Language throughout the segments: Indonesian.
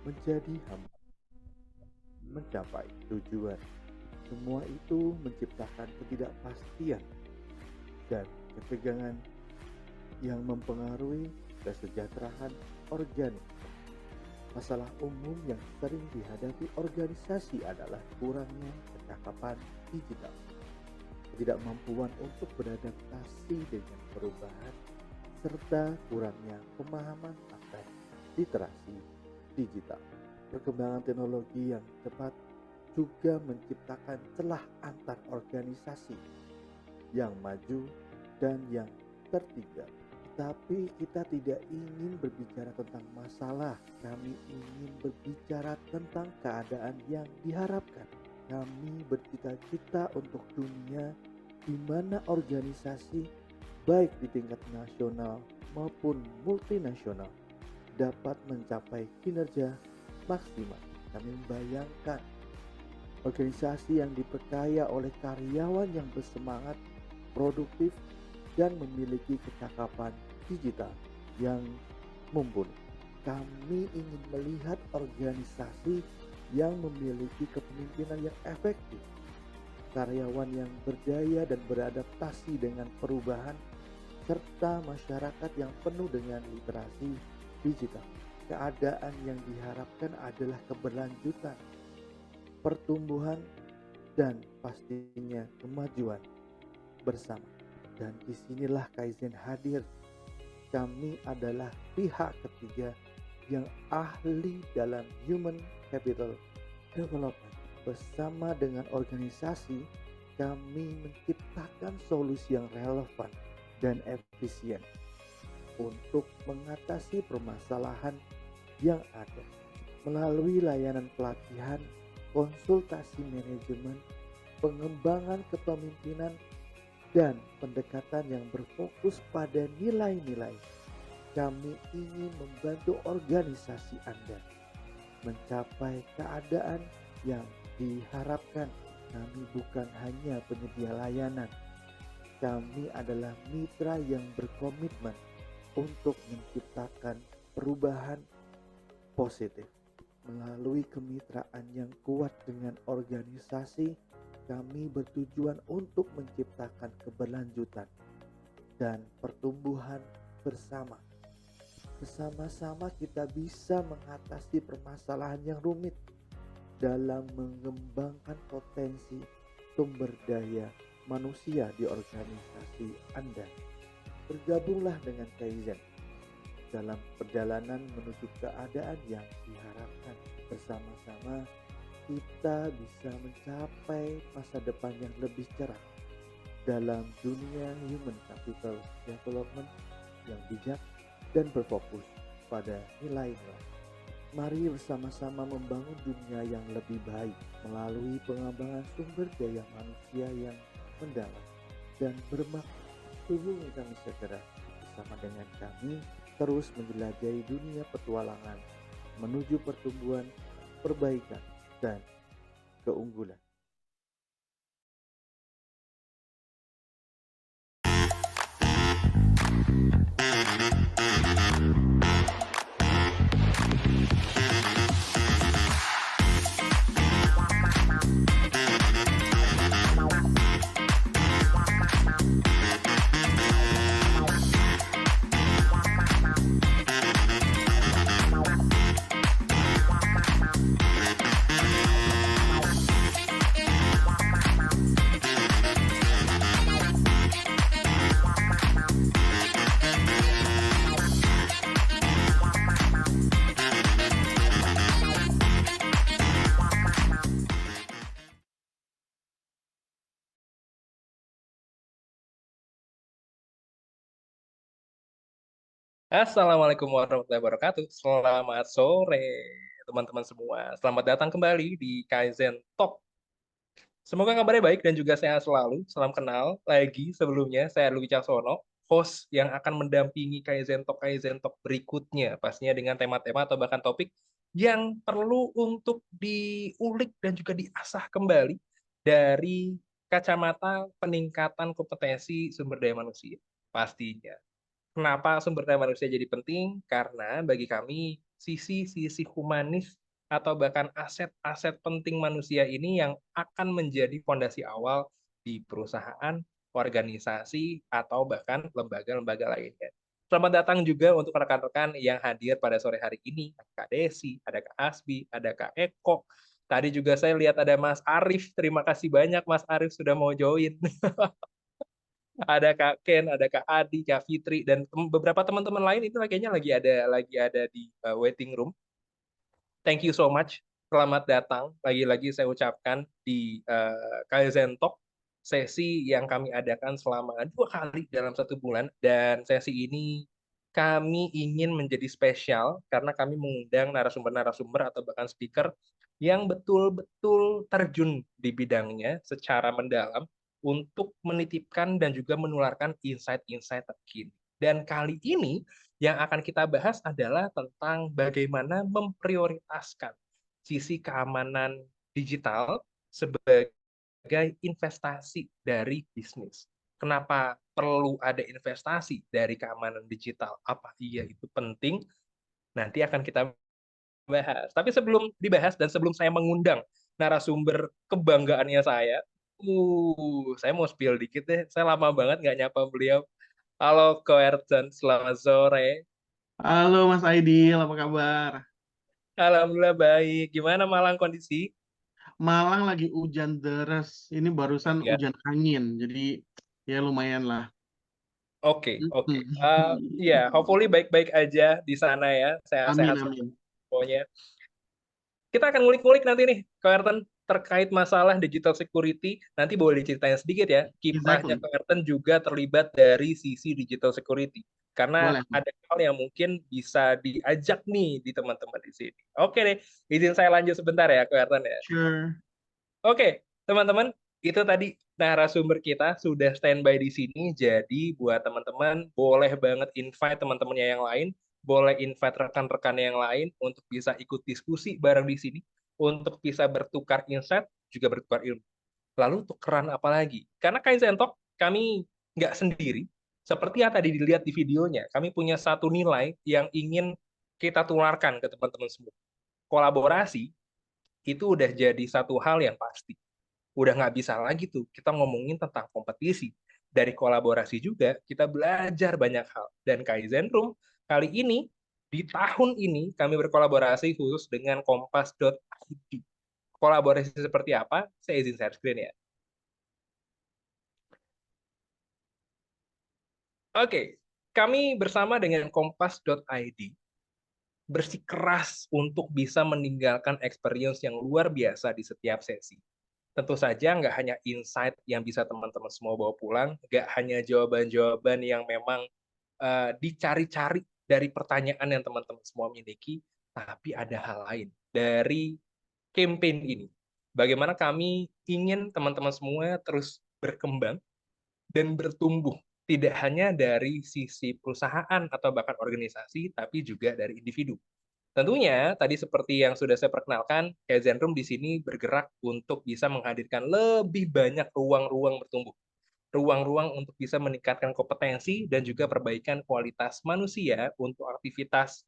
menjadi hamba, mencapai tujuan. Semua itu menciptakan ketidakpastian dan ketegangan yang mempengaruhi kesejahteraan organik. Masalah umum yang sering dihadapi organisasi adalah kurangnya kecakapan digital, ketidakmampuan untuk beradaptasi dengan perubahan, serta kurangnya pemahaman akan literasi digital. Perkembangan teknologi yang cepat juga menciptakan celah antar organisasi yang maju dan yang tertinggal. Tapi kita tidak ingin berbicara tentang masalah, kami ingin berbicara tentang keadaan yang diharapkan. Kami bercita-cita untuk dunia di mana organisasi baik di tingkat nasional maupun multinasional dapat mencapai kinerja maksimal. Kami membayangkan organisasi yang diperkaya oleh karyawan yang bersemangat, produktif, dan memiliki kecakapan digital yang mumpuni. Kami ingin melihat organisasi yang memiliki kepemimpinan yang efektif, karyawan yang berdaya dan beradaptasi dengan perubahan, serta masyarakat yang penuh dengan literasi digital. Keadaan yang diharapkan adalah keberlanjutan, pertumbuhan, dan pastinya kemajuan bersama. Dan disinilah Kaizen hadir. Kami adalah pihak ketiga yang ahli dalam human capital development. Bersama dengan organisasi, kami menciptakan solusi yang relevan dan efisien untuk mengatasi permasalahan yang ada melalui layanan pelatihan, konsultasi manajemen, pengembangan kepemimpinan, dan pendekatan yang berfokus pada nilai-nilai. Kami ingin membantu organisasi Anda mencapai keadaan yang diharapkan. Kami bukan hanya penyedia layanan, kami adalah mitra yang berkomitmen untuk menciptakan perubahan positif. Melalui kemitraan yang kuat dengan organisasi, kami bertujuan untuk menciptakan keberlanjutan dan pertumbuhan bersama. Bersama-sama kita bisa mengatasi permasalahan yang rumit dalam mengembangkan potensi sumber daya manusia di organisasi Anda. Bergabunglah dengan Kaizen dalam perjalanan menuju keadaan yang diharapkan. Bersama-sama kita bisa mencapai masa depan yang lebih cerah dalam dunia human capital development yang bijak dan berfokus pada nilai-nilai. Mari bersama-sama membangun dunia yang lebih baik melalui pengembangan sumber daya manusia yang mendalam dan bermakna. Hubungi kami segera bersama dengan kami terus menjelajahi dunia petualangan menuju pertumbuhan, perbaikan, dan keunggulan. Assalamualaikum warahmatullahi wabarakatuh. Selamat sore, teman-teman semua. Selamat datang kembali di Kaizen Talk. Semoga kabarnya baik dan juga sehat selalu. Salam kenal lagi sebelumnya. Saya Dwi Caksono, host yang akan mendampingi Kaizen Talk berikutnya. Pastinya dengan tema-tema atau bahkan topik yang perlu untuk diulik dan juga diasah kembali dari kacamata peningkatan kompetensi sumber daya manusia. Pastinya. Kenapa sumber daya manusia jadi penting? Karena bagi kami sisi-sisi humanis atau bahkan aset-aset penting manusia ini yang akan menjadi fondasi awal di perusahaan, organisasi, atau bahkan lembaga-lembaga lainnya. Selamat datang juga untuk rekan-rekan yang hadir pada sore hari ini. Ada Kak Desi, ada Kak Asbi, ada Kak Eko. Tadi juga saya lihat ada Mas Arif. Terima kasih banyak Mas Arif sudah mau join. Ada Kak Ken, ada Kak Adi, Kak Fitri, dan beberapa teman-teman lain itu kayaknya lagi ada di waiting room. Thank you so much. Selamat datang. Lagi-lagi saya ucapkan di Kaizen Talk, sesi yang kami adakan selama 2 kali dalam 1 bulan. Dan sesi ini kami ingin menjadi spesial karena kami mengundang narasumber-narasumber atau bahkan speaker yang betul-betul terjun di bidangnya secara mendalam untuk menitipkan dan juga menularkan insight-insight terkini. Dan kali ini yang akan kita bahas adalah tentang bagaimana memprioritaskan sisi keamanan digital sebagai investasi dari bisnis. Kenapa perlu ada investasi dari keamanan digital? Apa iya itu penting? Nanti akan kita bahas. Tapi sebelum dibahas dan sebelum saya mengundang narasumber kebanggaannya saya mau spill dikit deh. Saya lama banget nggak nyapa beliau. Halo Koerten, selamat sore. Halo Mas Aidil, apa kabar? Alhamdulillah baik. Gimana Malang kondisi? Malang lagi hujan deras. Ini barusan Ya, hujan angin, jadi ya lumayan lah. oke. Ya, hopefully baik-baik aja di sana ya. Amin, Sehat-sehat amin. semuanya. Kita akan ngulik-ngulik nanti nih, Koerten, terkait masalah digital security. Nanti boleh diceritain sedikit ya. Kiprahnya Exactly. Koerten juga terlibat dari sisi digital security. Karena Boleh. ada hal yang mungkin bisa diajak nih di teman-teman di sini. Oke deh, izin saya lanjut sebentar ya, Koerten ya. Sure. Oke, teman-teman, itu tadi narasumber kita sudah standby di sini. Jadi buat teman-teman, boleh banget invite teman-temannya yang lain, boleh invite rekan-rekan yang lain untuk bisa ikut diskusi bareng di sini, untuk bisa bertukar insight, juga bertukar ilmu. Lalu tukeran apa lagi? Karena Kaizen Talk, kami nggak sendiri. Seperti yang tadi dilihat di videonya, kami punya satu nilai yang ingin kita tularkan ke teman-teman semua. Kolaborasi itu udah jadi satu hal yang pasti. Udah nggak bisa lagi tuh kita ngomongin tentang kompetisi. Dari kolaborasi juga kita belajar banyak hal. Dan Kaizen Room kali ini, di tahun ini kami berkolaborasi khusus dengan kompas.id. Kolaborasi seperti apa? Saya izin share screen ya. Oke, kami bersama dengan kompas.id bersikeras untuk bisa meninggalkan experience yang luar biasa di setiap sesi. Tentu saja nggak hanya insight yang bisa teman-teman semua bawa pulang, nggak hanya jawaban-jawaban yang memang dicari-cari dari pertanyaan yang teman-teman semua miliki, tapi ada hal lain dari campaign ini. Bagaimana kami ingin teman-teman semua terus berkembang dan bertumbuh, tidak hanya dari sisi perusahaan atau bahkan organisasi, tapi juga dari individu. Tentunya, tadi seperti yang sudah saya perkenalkan, Kaizen Room di sini bergerak untuk bisa menghadirkan lebih banyak ruang-ruang bertumbuh. Ruang-ruang untuk bisa meningkatkan kompetensi dan juga perbaikan kualitas manusia untuk aktivitas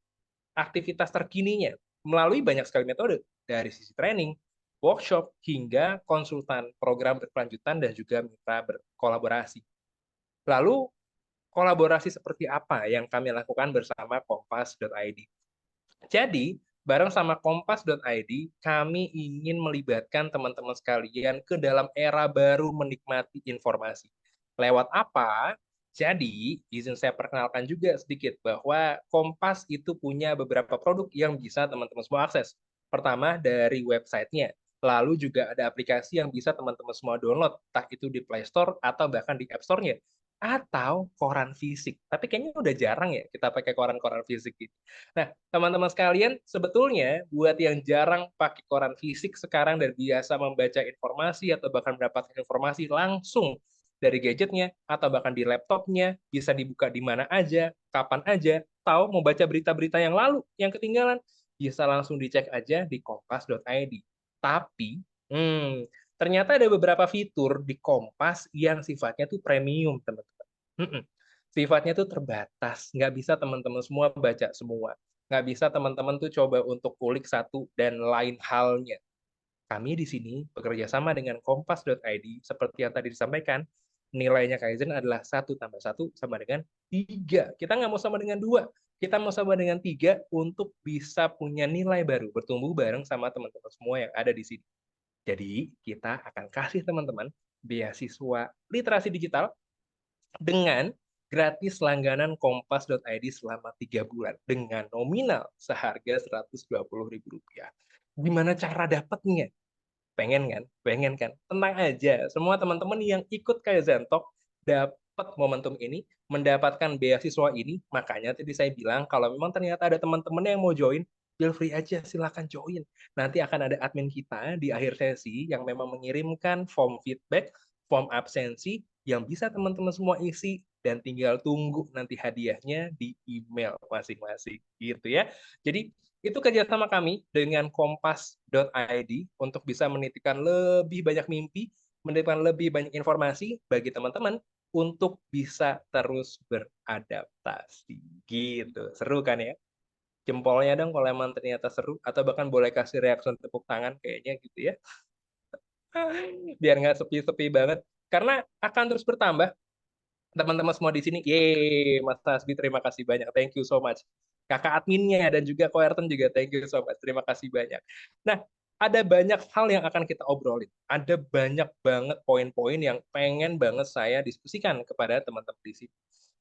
aktivitas terkininya melalui banyak sekali metode, dari sisi training, workshop, hingga konsultan program berkelanjutan dan juga mitra berkolaborasi. Lalu, kolaborasi seperti apa yang kami lakukan bersama kompas.id? Jadi, bareng sama kompas.id, kami ingin melibatkan teman-teman sekalian ke dalam era baru menikmati informasi. Lewat apa? Jadi, izin saya perkenalkan juga sedikit bahwa Kompas itu punya beberapa produk yang bisa teman-teman semua akses. Pertama, dari websitenya. Lalu juga ada aplikasi yang bisa teman-teman semua download, entah itu di Play Store atau bahkan di App Store-nya. Atau koran fisik. Tapi kayaknya udah jarang ya kita pakai koran-koran fisik gitu. Nah, teman-teman sekalian, sebetulnya buat yang jarang pakai koran fisik sekarang dan biasa membaca informasi atau bahkan mendapatkan informasi langsung dari gadgetnya atau bahkan di laptopnya, bisa dibuka di mana aja, kapan aja, tahu mau baca berita-berita yang lalu, yang ketinggalan, bisa langsung dicek aja di kompas.id. Tapi, ternyata ada beberapa fitur di Kompas yang sifatnya tuh premium, teman-teman. Sifatnya tuh terbatas, nggak bisa teman-teman semua baca semua. nggak bisa teman-teman tuh coba untuk kulik satu dan lain halnya. Kami di sini bekerja sama dengan kompas.id, seperti yang tadi disampaikan, nilainya Kaizen adalah 1+1 sama dengan 3. Kita nggak mau sama dengan 2, kita mau sama dengan 3 untuk bisa punya nilai baru, bertumbuh bareng sama teman-teman semua yang ada di sini. Jadi, kita akan kasih teman-teman beasiswa literasi digital dengan gratis langganan kompas.id selama 3 bulan dengan nominal seharga Rp120.000. Gimana cara dapatnya? Pengen kan? Pengen kan? Tenang aja, semua teman-teman yang ikut Kaizen Talk dapat momentum ini, mendapatkan beasiswa ini. Makanya tadi saya bilang, kalau memang ternyata ada teman-teman yang mau join, feel free aja, silakan join. Nanti akan ada admin kita di akhir sesi yang memang mengirimkan form feedback, form absensi, yang bisa teman-teman semua isi, dan tinggal tunggu nanti hadiahnya di email masing-masing. Gitu ya. Jadi, itu kerjasama kami dengan kompas.id untuk bisa menitipkan lebih banyak mimpi, menitipkan lebih banyak informasi bagi teman-teman untuk bisa terus beradaptasi. Gitu. Seru kan ya? Jempolnya dong kalau emang ternyata seru. Atau bahkan boleh kasih reaksi tepuk tangan kayaknya gitu ya. Biar nggak sepi-sepi banget. Karena akan terus bertambah teman-teman semua di sini. Yeay, Mas Hasbi, terima kasih banyak. Thank you so much. Kakak adminnya dan juga Ko Ayrton juga thank you so much. Terima kasih banyak. Nah, ada banyak hal yang akan kita obrolin. Ada banyak banget poin-poin yang pengen banget saya diskusikan kepada teman-teman di sini.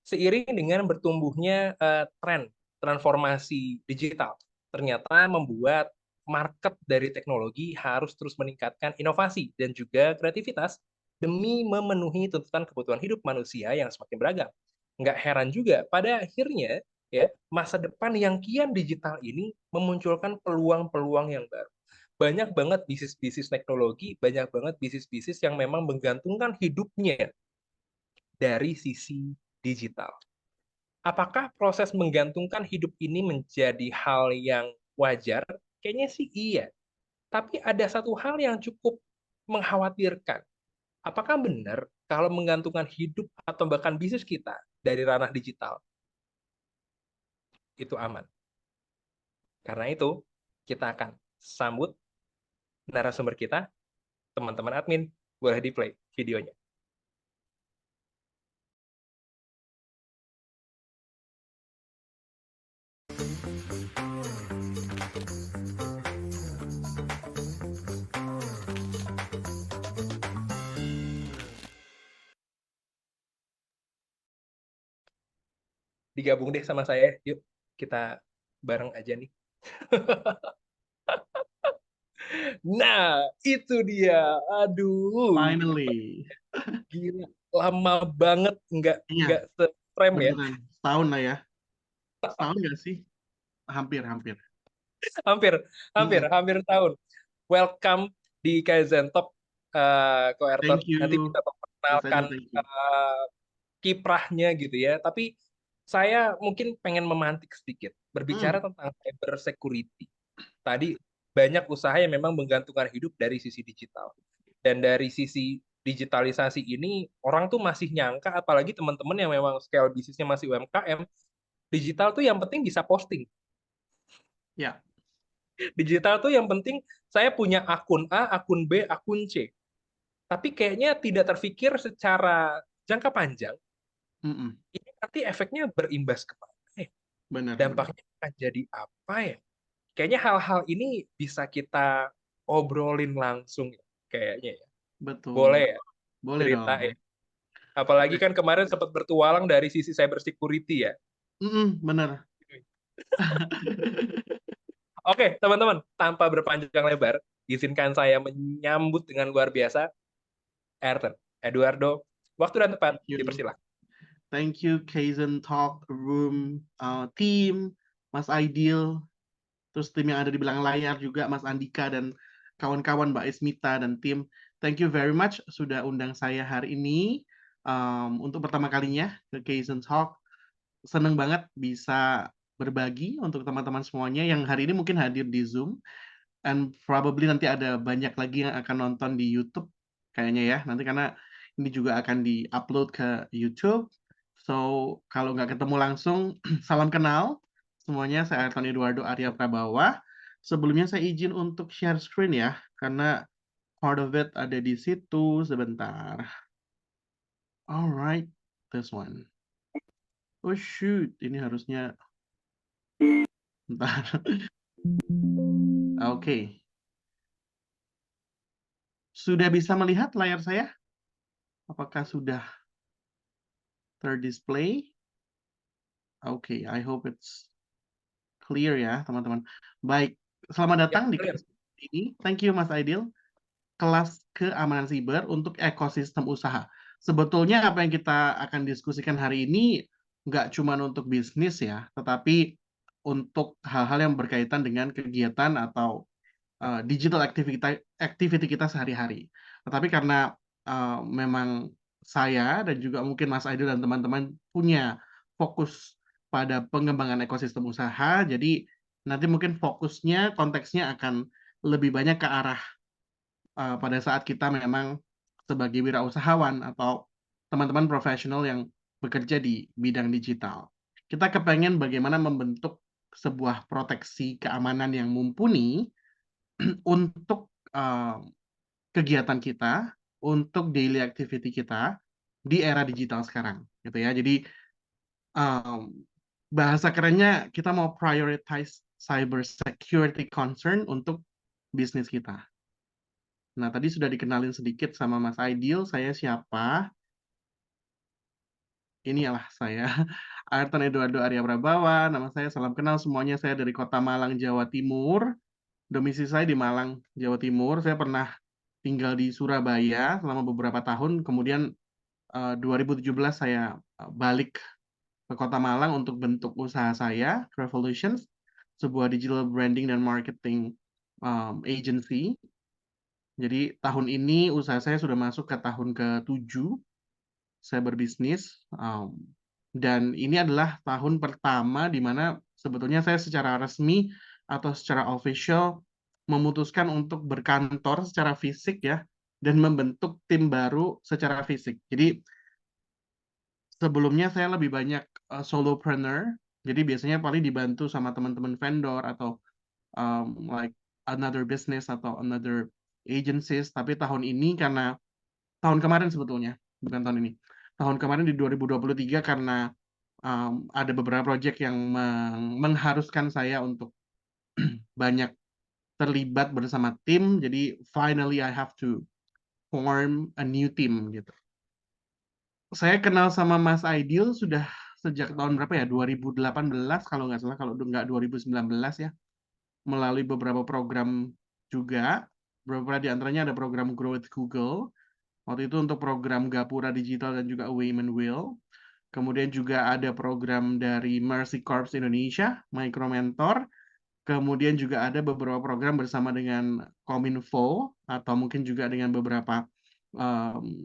Seiring dengan bertumbuhnya tren transformasi digital, ternyata membuat market dari teknologi harus terus meningkatkan inovasi dan juga kreativitas demi memenuhi tuntutan kebutuhan hidup manusia yang semakin beragam. Nggak heran juga, pada akhirnya ya masa depan yang kian digital ini memunculkan peluang-peluang yang baru. Banyak banget bisnis-bisnis teknologi, banyak banget bisnis-bisnis yang memang menggantungkan hidupnya dari sisi digital. Apakah proses menggantungkan hidup ini menjadi hal yang wajar? Kayaknya sih iya. Tapi ada satu hal yang cukup mengkhawatirkan. Apakah benar kalau menggantungkan hidup atau bahkan bisnis kita dari ranah digital itu aman? Karena itu, kita akan sambut narasumber kita, teman-teman admin, boleh di-play videonya. Digabung deh sama saya, yuk kita bareng aja nih. Nah, itu dia. Aduh, Finally. gila, lama banget nggak Iya, se-frame ya. beneran. Setahun lah ya. Setahun nggak sih? Hampir. Hampir tahun. Welcome di Kaizen Talk, Ko Ayrton. Thank you. Nanti kita Mas perkenalkan Eno, thank you. kiprahnya gitu ya. Tapi saya mungkin pengen memantik sedikit berbicara tentang cyber security. Tadi banyak usaha yang memang menggantungkan hidup dari sisi digital. Dan dari sisi digitalisasi ini orang tuh masih nyangka, apalagi teman-teman yang memang scale bisnisnya masih UMKM, digital tuh yang penting bisa posting. Ya. Digital tuh yang penting saya punya akun A, akun B, akun C. Tapi kayaknya tidak terfikir secara jangka panjang, Mm-mm. ini nanti efeknya berimbas kemana ya? Benar. Dampaknya akan jadi apa ya? Kayaknya hal-hal ini bisa kita obrolin langsung ya, kayaknya ya. Betul. Boleh ya Boleh dong. ceritain. Apalagi kan kemarin sempat bertualang dari sisi cyber security ya. Benar. Oke, teman-teman, tanpa berpanjang lebar, izinkan saya menyambut dengan luar biasa Ayrton, Eduardo. Waktu dan tempat, Thank you. dipersilakan. Thank you, Kaizen Talk Room team, Mas Aidil, terus tim yang ada di belakang layar juga, Mas Andika dan kawan-kawan, Mbak Ismita dan tim. Thank you very much sudah undang saya hari ini untuk pertama kalinya ke Kaizen Talk. Seneng banget bisa berbagi untuk teman-teman semuanya yang hari ini mungkin hadir di Zoom, and probably nanti ada banyak lagi yang akan nonton di YouTube kayaknya ya, nanti karena ini juga akan di-upload ke YouTube. So, kalau nggak ketemu langsung, salam kenal. semuanya, saya Ayrton Eduardo Arya Prabawa. Sebelumnya saya izin untuk share screen ya, karena part of it ada di situ. Sebentar. Alright, this one. Oh shoot, ini harusnya bentar. Oke. Sudah bisa melihat layar saya? Apakah sudah terdisplay? Oke, I hope it's clear ya, teman-teman. Baik, selamat Ya, datang di clear. kelas ini. Thank you, Mas Aidil. Kelas keamanan siber untuk ekosistem usaha. Sebetulnya apa yang kita akan diskusikan hari ini nggak cuma untuk bisnis ya, tetapi untuk hal-hal yang berkaitan dengan kegiatan atau digital activity kita sehari-hari. Tetapi karena memang saya dan juga mungkin Mas Aidil dan teman-teman punya fokus pada pengembangan ekosistem usaha, jadi nanti mungkin fokusnya, konteksnya akan lebih banyak ke arah pada saat kita memang sebagai wirausahawan atau teman-teman profesional yang bekerja di bidang digital. Kita kepengen bagaimana membentuk sebuah proteksi keamanan yang mumpuni untuk kegiatan kita, untuk daily activity kita di era digital sekarang, gitu ya. Jadi bahasa kerennya kita mau prioritize cyber security concern untuk bisnis kita. Nah, tadi sudah dikenalin sedikit sama Mas Aidil, saya siapa? Inilah saya, Ayrton Eduardo Arya Prabawa, nama saya salam kenal semuanya, saya dari Kota Malang, Jawa Timur. Domisili saya di Malang, Jawa Timur. Saya pernah tinggal di Surabaya selama beberapa tahun, kemudian 2017 saya balik ke Kota Malang untuk bentuk usaha saya, Revolutions, sebuah digital branding dan marketing agency. Jadi tahun ini usaha saya sudah masuk ke tahun ke-7, saya berbisnis, dan ini adalah tahun pertama di mana sebetulnya saya secara resmi atau secara official memutuskan untuk berkantor secara fisik ya, dan membentuk tim baru secara fisik. Jadi sebelumnya saya lebih banyak solopreneur, jadi biasanya paling dibantu sama teman-teman vendor atau like another business atau another agencies. Tapi tahun ini karena tahun kemarin sebetulnya, bukan tahun ini. Tahun kemarin di 2023 karena ada beberapa proyek yang mengharuskan saya untuk banyak terlibat bersama tim, jadi finally I have to form a new team gitu. Saya kenal sama Mas Aidil sudah sejak tahun berapa ya? 2018 kalau nggak salah, kalau nggak 2019 ya. Melalui beberapa program juga. Beberapa di antaranya ada program Grow with Google. Waktu itu untuk program Gapura Digital dan juga Women Will. Kemudian juga ada program dari Mercy Corps Indonesia, Micro Mentor. Kemudian juga ada beberapa program bersama dengan Kominfo atau mungkin juga dengan beberapa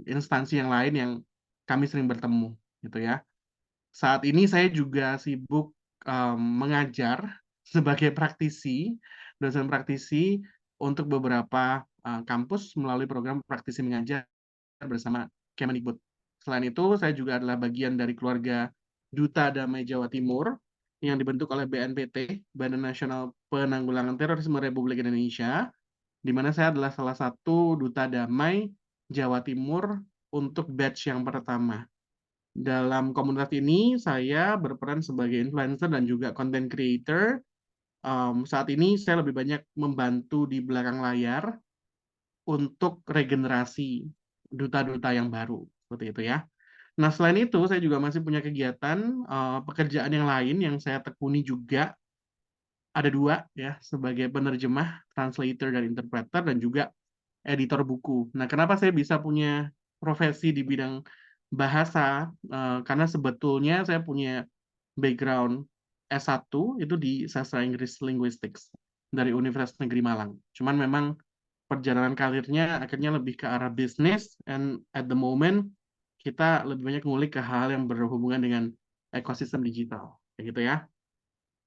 instansi yang lain yang kami sering bertemu, gitu ya. Saat ini saya juga sibuk mengajar sebagai praktisi, dosen praktisi untuk beberapa kampus melalui program praktisi mengajar bersama Kemendikbud. Selain itu, saya juga adalah bagian dari keluarga Duta Damai Jawa Timur yang dibentuk oleh BNPT, Badan Nasional Penanggulangan Terorisme Republik Indonesia, di mana saya adalah salah satu Duta Damai Jawa Timur untuk batch yang pertama. Dalam komunitas ini, saya berperan sebagai influencer dan juga content creator. Saat ini saya lebih banyak membantu di belakang layar untuk regenerasi duta-duta yang baru, seperti itu ya. Nah, selain itu, saya juga masih punya kegiatan pekerjaan yang lain yang saya tekuni juga. Ada 2 ya, sebagai penerjemah, translator dan interpreter, dan juga editor buku. Nah, kenapa saya bisa punya profesi di bidang bahasa? Karena sebetulnya saya punya background S1 itu di sastra Inggris Linguistics dari Universitas Negeri Malang. Cuman memang perjalanan karirnya akhirnya lebih ke arah bisnis, and at the moment kita lebih banyak ngulik ke hal yang berhubungan dengan ekosistem digital, kayak gitu ya.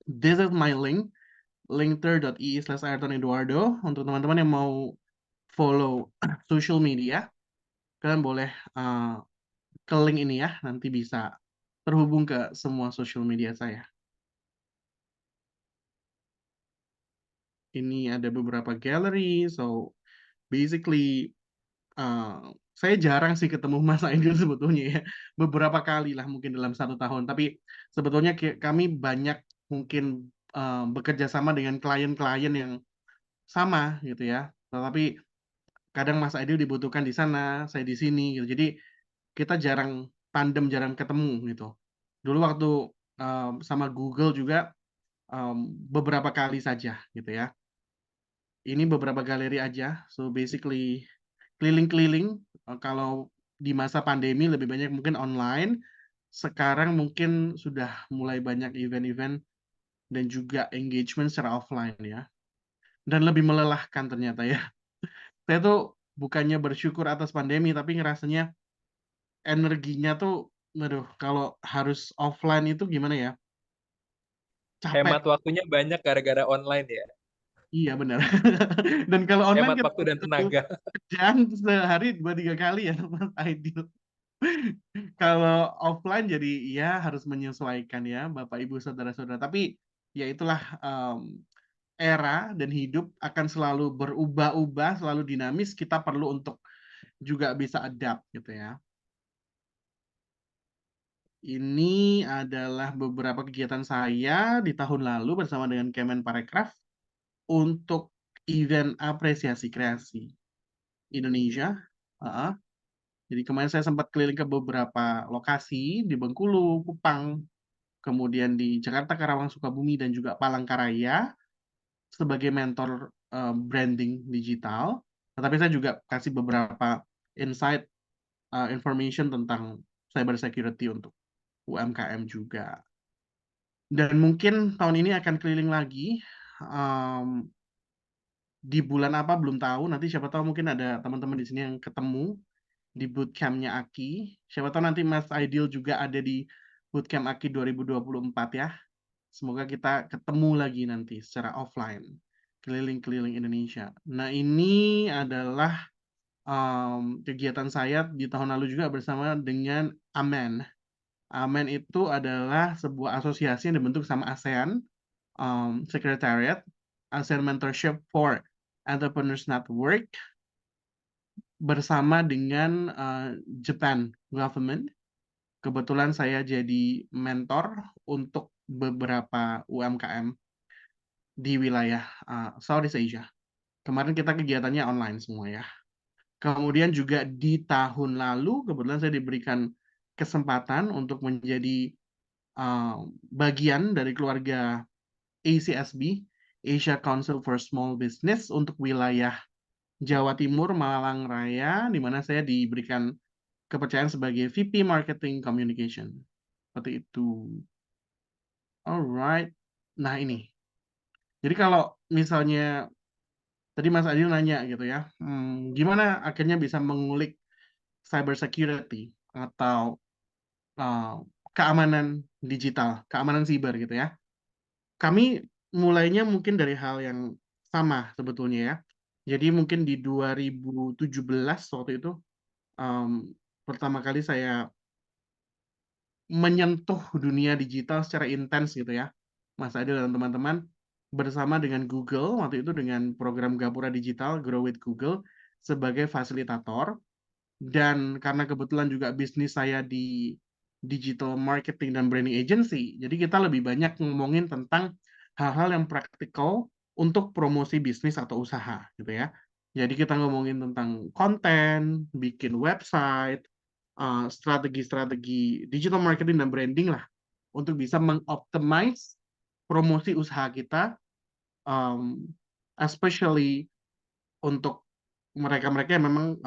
This is my link, linkter.ee/Ayrton Eduardo. Untuk teman-teman yang mau follow social media, kalian boleh ke link ini ya, nanti bisa terhubung ke semua social media saya. Ini ada beberapa gallery. So basically saya jarang sih ketemu Mas Aidil sebetulnya ya. Beberapa kali lah mungkin dalam 1 tahun. Tapi sebetulnya kami banyak mungkin bekerja sama dengan klien-klien yang sama gitu ya. Tetapi kadang Mas Aidil dibutuhkan di sana, saya di sini gitu. Jadi kita jarang tandem, jarang ketemu gitu. Dulu waktu sama Google juga beberapa kali saja gitu ya. Ini beberapa galeri aja. So basically keliling-keliling. Kalau di masa pandemi lebih banyak mungkin online. Sekarang mungkin sudah mulai banyak event-event dan juga engagement secara offline ya. Dan lebih melelahkan ternyata ya. Saya tuh bukannya bersyukur atas pandemi, tapi ngerasanya energinya tuh, aduh, kalau harus offline itu gimana ya? Hemat Capek. waktunya banyak gara-gara online ya. Iya benar. Dan kalau online Hemat kita waktu dan tenaga. kerjaan sehari 2-3 kali ya, Mas Aidil. Kalau offline jadi ya harus menyesuaikan ya, Bapak Ibu saudara-saudara. Tapi ya itulah era dan hidup akan selalu berubah-ubah, selalu dinamis. Kita perlu untuk juga bisa adapt gitu ya. Ini adalah beberapa kegiatan saya di tahun lalu bersama dengan Kemenparekraf untuk event apresiasi kreasi Indonesia. Jadi kemarin saya sempat keliling ke beberapa lokasi di Bengkulu, Kupang, kemudian di Jakarta, Karawang, Sukabumi, dan juga Palangkaraya sebagai mentor branding digital. Tetapi saya juga kasih beberapa insight information tentang cyber security untuk UMKM juga. Dan mungkin tahun ini akan keliling lagi. Di bulan apa belum tahu. Nanti siapa tahu mungkin ada teman-teman di sini yang ketemu di bootcamp-nya Aki. Siapa tahu nanti Mas Aidil juga ada di bootcamp Aki 2024 ya. Semoga kita ketemu lagi nanti secara offline. Keliling-keliling Indonesia. Nah ini adalah kegiatan saya di tahun lalu juga bersama dengan Amen. Amen itu adalah sebuah asosiasi yang dibentuk sama ASEAN Secretariat, ASEAN Mentorship for Entrepreneurs Network, bersama dengan Japan Government. Kebetulan saya jadi mentor untuk beberapa UMKM di wilayah Southeast Asia. Kemarin kita kegiatannya online semua ya. Kemudian juga di tahun lalu, kebetulan saya diberikan kesempatan untuk menjadi bagian dari keluarga ACSB, Asia Council for Small Business, untuk wilayah Jawa Timur, Malang Raya, di mana saya diberikan kepercayaan sebagai VP Marketing Communication. Seperti itu. Alright. Nah ini. Jadi kalau misalnya tadi Mas Adil nanya gitu ya, gimana akhirnya bisa mengulik cyber security atau keamanan digital, keamanan siber gitu ya. Kami mulainya mungkin dari hal yang sama sebetulnya ya. Jadi mungkin di 2017 waktu itu pertama kali saya menyentuh dunia digital secara intens gitu ya, Mas Adil dan teman-teman, bersama dengan Google, waktu itu dengan program Gapura Digital, Grow with Google, sebagai fasilitator. Dan karena kebetulan juga bisnis saya di digital marketing dan branding agency, jadi kita lebih banyak ngomongin tentang hal-hal yang praktikal untuk promosi bisnis atau usaha gitu ya. Jadi kita ngomongin tentang konten, bikin website, strategi-strategi digital marketing dan branding lah untuk bisa mengoptimize promosi usaha kita, especially untuk mereka-mereka yang memang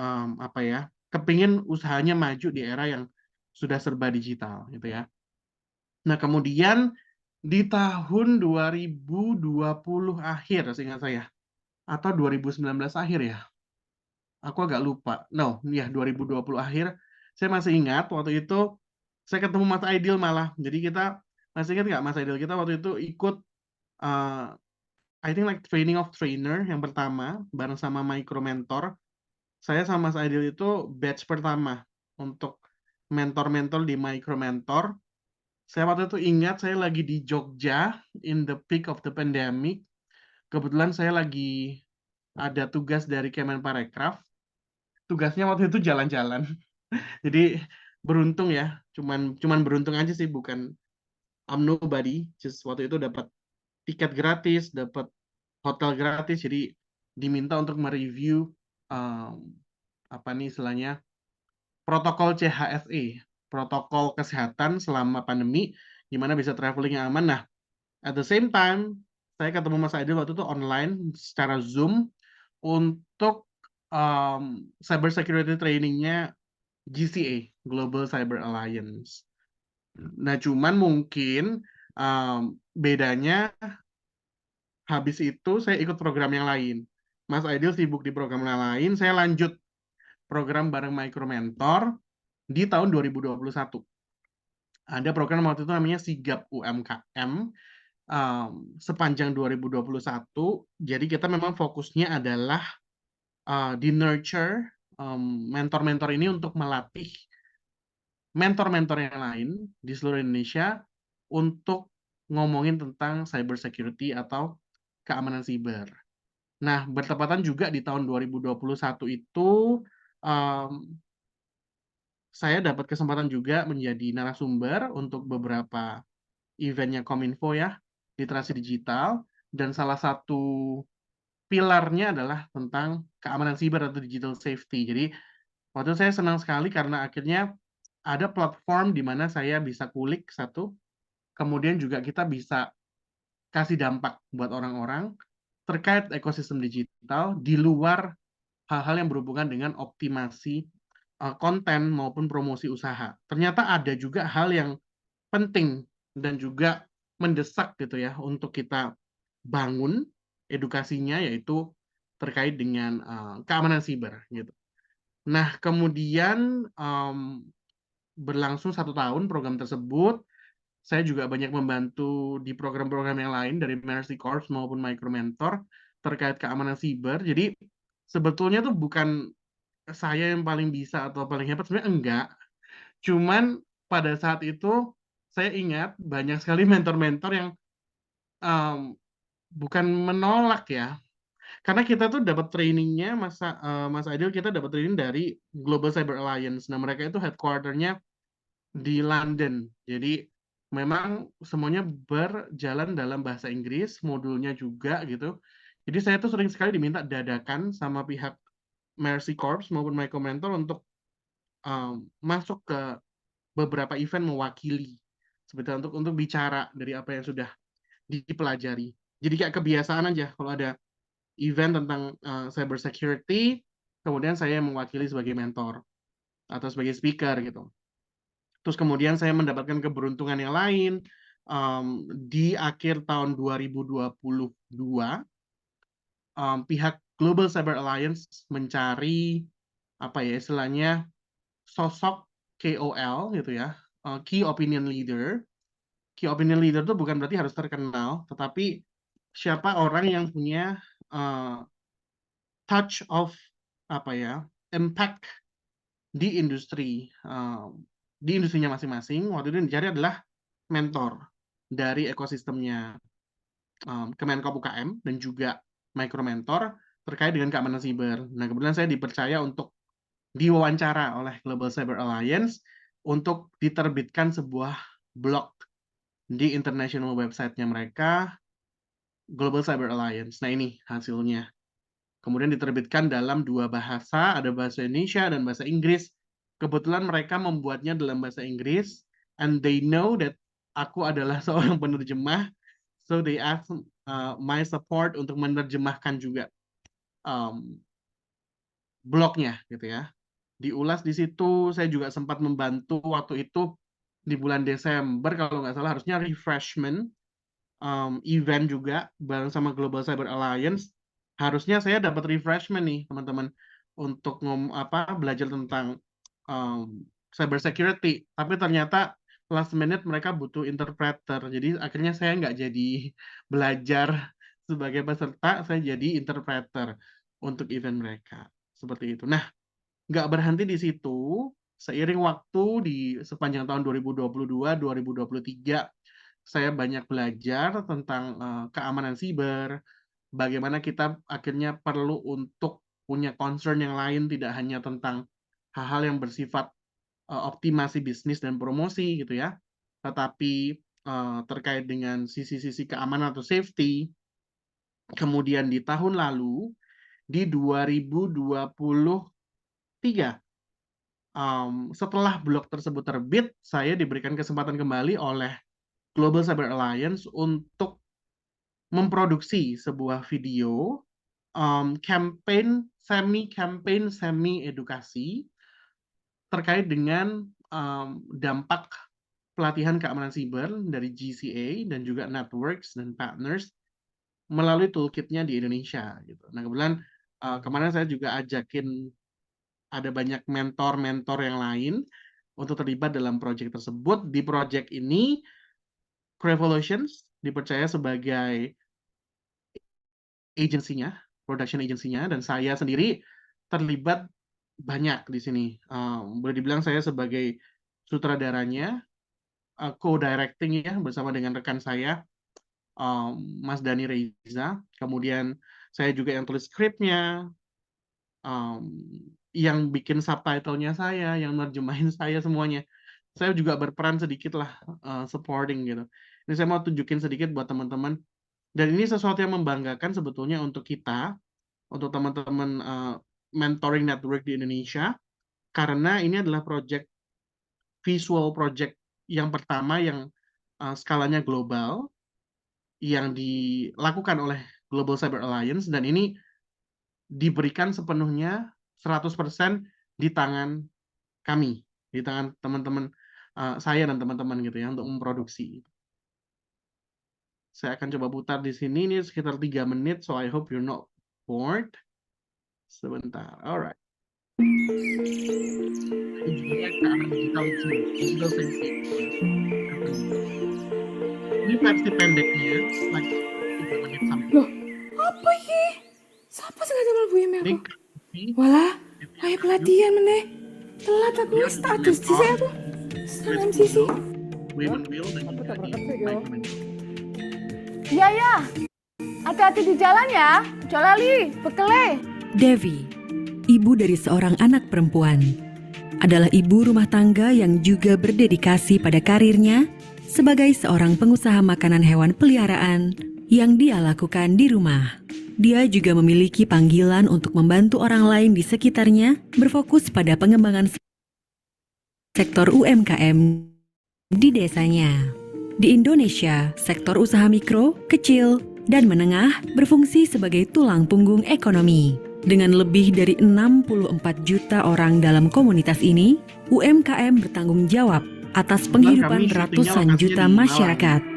kepingin usahanya maju di era yang sudah serba digital gitu ya. Nah kemudian di tahun 2020 akhir seingat saya, atau 2019 akhir ya, aku agak lupa. No, ya 2020 akhir. Saya masih ingat waktu itu saya ketemu Mas Aidil malah. Jadi kita masih ingat nggak Mas Aidil? Kita waktu itu ikut I think like training of trainer yang pertama bareng sama Micro Mentor. Saya sama Mas Aidil itu batch pertama untuk mentor-mentor di Micro Mentor. Saya waktu itu ingat saya lagi di Jogja in the peak of the pandemic. kebetulan saya lagi ada tugas dari Kemenparekraf. Tugasnya waktu itu jalan-jalan. Jadi beruntung ya, cuman beruntung aja sih, bukan I'm nobody. Just waktu itu dapat tiket gratis, dapat hotel gratis, jadi diminta untuk mereview apa nih istilahnya protokol CHSE, protokol kesehatan selama pandemi, gimana bisa traveling yang aman. Nah, at the same time, saya ketemu Mas Aidil waktu itu online secara Zoom untuk cyber security trainingnya GCA, Global Cyber Alliance. Nah, cuman mungkin bedanya habis itu saya ikut program yang lain. Mas Aidil sibuk di program yang lain, saya lanjut program bareng Micro Mentor di tahun 2021. Ada program waktu itu namanya Sigap UMKM sepanjang 2021. Jadi kita memang fokusnya adalah di nurture mentor-mentor ini untuk melatih mentor-mentor yang lain di seluruh Indonesia untuk ngomongin tentang cyber security atau keamanan siber. Nah, bertepatan juga di tahun 2021 itu saya dapat kesempatan juga menjadi narasumber untuk beberapa eventnya Kominfo ya, literasi digital, dan salah satu pilarnya adalah tentang keamanan siber atau digital safety. Jadi waktu itu saya senang sekali karena akhirnya ada platform di mana saya bisa kulik satu, kemudian juga kita bisa kasih dampak buat orang-orang terkait ekosistem digital di luar hal-hal yang berhubungan dengan optimasi konten maupun promosi usaha. Ternyata ada juga hal yang penting dan juga mendesak gitu ya untuk kita bangun edukasinya, yaitu terkait dengan keamanan siber gitu. Nah, kemudian berlangsung 1 tahun program tersebut. Saya juga banyak membantu di program-program yang lain dari Mercy Corps maupun Micro Mentor terkait keamanan siber. Jadi sebetulnya tuh bukan saya yang paling bisa atau paling hebat, sebenarnya enggak. Cuman pada saat itu saya ingat banyak sekali mentor-mentor yang bukan menolak ya, karena kita tuh dapat trainingnya Mas Adil, kita dapat training dari Global Cyber Alliance. Nah, mereka itu headquarter-nya di London. Jadi memang semuanya berjalan dalam bahasa Inggris, modulnya juga gitu. Jadi saya tuh sering sekali diminta dadakan sama pihak Mercy Corps maupun Micro Mentor untuk masuk ke beberapa event mewakili, sebetulnya untuk bicara dari apa yang sudah dipelajari. Jadi kayak kebiasaan aja kalau ada event tentang cyber security, kemudian saya mewakili sebagai mentor atau sebagai speaker gitu. Terus kemudian saya mendapatkan keberuntungan yang lain di akhir tahun 2022, pihak Global Cyber Alliance mencari apa ya istilahnya sosok KOL gitu ya, Key Opinion Leader. Key Opinion Leader itu bukan berarti harus terkenal, tetapi siapa orang yang punya touch of apa ya impact di industrinya masing-masing. Waktu itu yang dicari adalah mentor dari ekosistemnya Kemenkop UKM dan juga Micro Mentor terkait dengan keamanan siber. Nah, kebetulan saya dipercaya untuk diwawancara oleh Global Cyber Alliance untuk diterbitkan sebuah blog di international website-nya mereka, Global Cyber Alliance. Nah, ini hasilnya. Kemudian diterbitkan dalam 2 bahasa, ada bahasa Indonesia dan bahasa Inggris. Kebetulan mereka membuatnya dalam bahasa Inggris, and they know that aku adalah seorang penerjemah, so they ask my support untuk menerjemahkan juga blognya gitu ya. Diulas di situ, saya juga sempat membantu waktu itu di bulan Desember kalau nggak salah, harusnya refreshment event juga bareng sama Global Cyber Alliance. Harusnya saya dapat refreshment nih teman-teman untuk belajar tentang cyber security, tapi ternyata last minute mereka butuh interpreter, jadi akhirnya saya nggak jadi belajar sebagai peserta, saya jadi interpreter untuk event mereka seperti itu. Nah, nggak berhenti di situ. Seiring waktu di sepanjang tahun 2022, 2023, saya banyak belajar tentang keamanan siber, bagaimana kita akhirnya perlu untuk punya concern yang lain, tidak hanya tentang hal-hal yang bersifat optimasi bisnis dan promosi gitu ya, tetapi terkait dengan sisi-sisi keamanan atau safety. Kemudian di tahun lalu, di 2023, setelah blog tersebut terbit, saya diberikan kesempatan kembali oleh Global Cyber Alliance untuk memproduksi sebuah video campaign semi edukasi terkait dengan dampak pelatihan keamanan siber dari GCA dan juga networks dan partners melalui toolkitnya di Indonesia gitu. Nah, kebetulan kemarin saya juga ajakin ada banyak mentor-mentor yang lain untuk terlibat dalam proyek tersebut. Di proyek ini Crevolutions dipercaya sebagai agensinya, production agensinya, dan saya sendiri terlibat banyak di sini. Boleh dibilang saya sebagai sutradaranya, co-directing ya bersama dengan rekan saya, Mas Dani Reza. Kemudian saya juga yang tulis skripnya, yang bikin subtitlenya saya, yang nerjemahin saya semuanya. Saya juga berperan sedikit lah supporting gitu. Ini saya mau tunjukin sedikit buat teman-teman. Dan ini sesuatu yang membanggakan sebetulnya untuk kita, untuk teman-teman mentoring network di Indonesia, karena ini adalah visual project yang pertama yang skalanya global, yang dilakukan oleh Global Cyber Alliance, dan ini diberikan sepenuhnya 100% di tangan kami, di tangan teman-teman saya dan teman-teman gitu ya, untuk memproduksi. Saya akan coba putar di sini, ini sekitar 3 menit, so I hope you're not bored. Sebentar, alright. Digital safety. Ini versi pendeknya, like 3 menit sampai. Loh, apa ini? Siapa sih ngajak mlebu email aku? Walah, ayo pelatihan meneh. Telat aku wis tak adus di aku. Senang sisi. Women will dan juga di Iya ya. Hati-hati di jalan ya. Jolali, bekele. Devi, ibu dari seorang anak perempuan, adalah ibu rumah tangga yang juga berdedikasi pada karirnya sebagai seorang pengusaha makanan hewan peliharaan yang dia lakukan di rumah. Dia juga memiliki panggilan untuk membantu orang lain di sekitarnya berfokus pada pengembangan sektor UMKM di desanya. Di Indonesia, sektor usaha mikro, kecil, dan menengah berfungsi sebagai tulang punggung ekonomi. Dengan lebih dari 64 juta orang dalam komunitas ini, UMKM bertanggung jawab atas penghidupan ratusan juta masyarakat.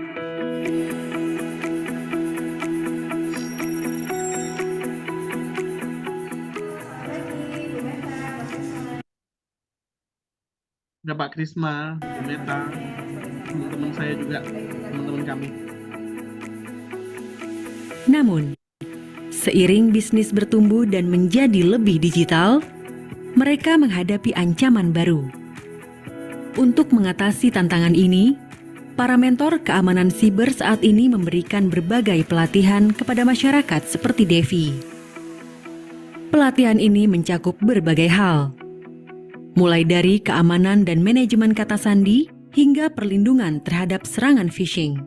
ada Pak Krisma, Bu Meta, teman-teman saya juga, teman-teman kami. Namun, seiring bisnis bertumbuh dan menjadi lebih digital, mereka menghadapi ancaman baru. Untuk mengatasi tantangan ini, para mentor keamanan siber saat ini memberikan berbagai pelatihan kepada masyarakat seperti Devi. Pelatihan ini mencakup berbagai hal, mulai dari keamanan dan manajemen kata sandi hingga perlindungan terhadap serangan phishing.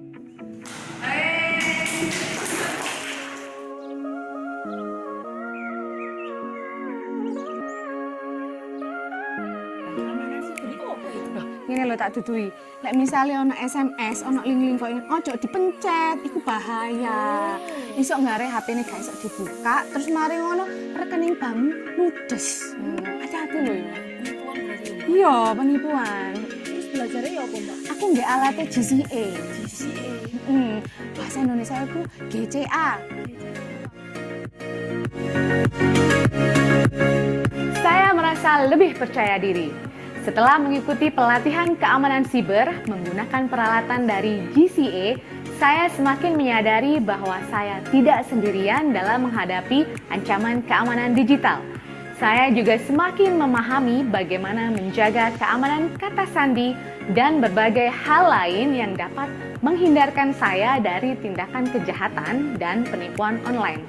Ini lo tak tutui. Lek misalnya ono SMS, ono link-link kok ini, ojo dipencet, iku bahaya. Isok ngare HP-ne gak iso dibuka, terus mari ngono rekening bank ludes. Hati-hati lho ya. Penipuan berarti. Iya, penipuan. Terus belajarnya ya apa, Mbak? Aku nggak alatnya GCA. GCA. Bahasa Indonesia itu GCA. Saya merasa lebih percaya diri setelah mengikuti pelatihan keamanan siber menggunakan peralatan dari GCA. Saya semakin menyadari bahwa saya tidak sendirian dalam menghadapi ancaman keamanan digital. Saya juga semakin memahami bagaimana menjaga keamanan kata sandi dan berbagai hal lain yang dapat menghindarkan saya dari tindakan kejahatan dan penipuan online.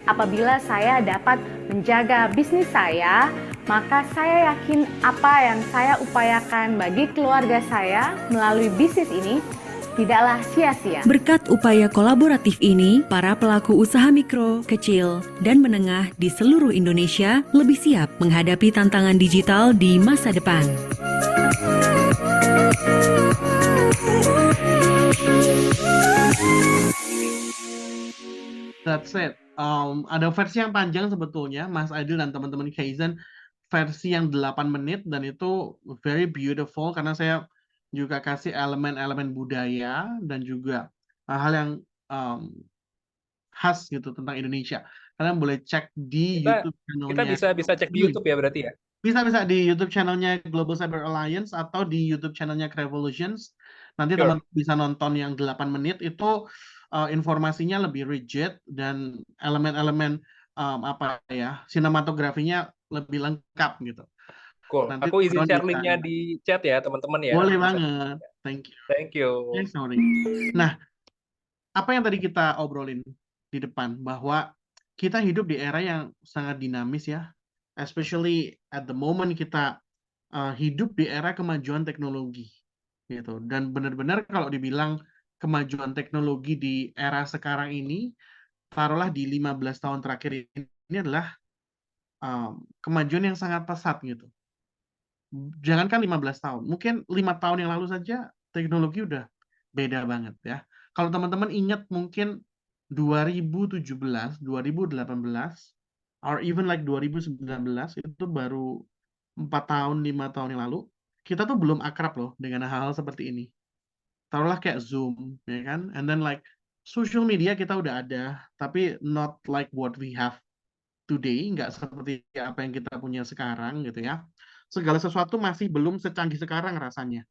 Apabila saya dapat menjaga bisnis saya, maka saya yakin apa yang saya upayakan bagi keluarga saya melalui bisnis ini tidaklah sia-sia. Berkat upaya kolaboratif ini, para pelaku usaha mikro, kecil, dan menengah di seluruh Indonesia lebih siap menghadapi tantangan digital di masa depan. That's it. Ada versi yang panjang sebetulnya, Mas Aidil dan teman-teman Kaizen, versi yang 8 menit, dan itu very beautiful karena saya juga kasih elemen-elemen budaya dan juga hal-hal yang khas gitu tentang Indonesia. Kalian boleh cek di YouTube Kita channelnya. bisa cek di YouTube ya berarti ya? Bisa di YouTube channelnya Global Cyber Alliance atau di YouTube channelnya Revolutions. Nanti Sure. teman bisa nonton yang 8 menit itu informasinya lebih rigid dan elemen-elemen sinematografinya lebih lengkap gitu. Cool. Nanti Aku izin teman-teman share bisa- linknya di chat ya teman-teman ya. Boleh Bisa. banget. Thank you. Thank you. Sorry. Nah, apa yang tadi kita obrolin di depan, bahwa kita hidup di era yang sangat dinamis ya, especially at the moment kita hidup di era kemajuan teknologi gitu. Dan benar-benar kalau dibilang kemajuan teknologi di era sekarang ini, taruhlah di 15 tahun terakhir ini adalah kemajuan yang sangat pesat gitu. Jangankan 15 tahun, mungkin 5 tahun yang lalu saja teknologi udah beda banget ya. Kalau teman-teman ingat mungkin 2017, 2018, or even like 2019 itu baru 4 tahun, 5 tahun yang lalu, kita tuh belum akrab loh dengan hal-hal seperti ini. Taruhlah kayak Zoom, ya kan? And then like social media kita udah ada, tapi not like what we have today, nggak seperti apa yang kita punya sekarang gitu ya. Segala sesuatu masih belum secanggih sekarang rasanya.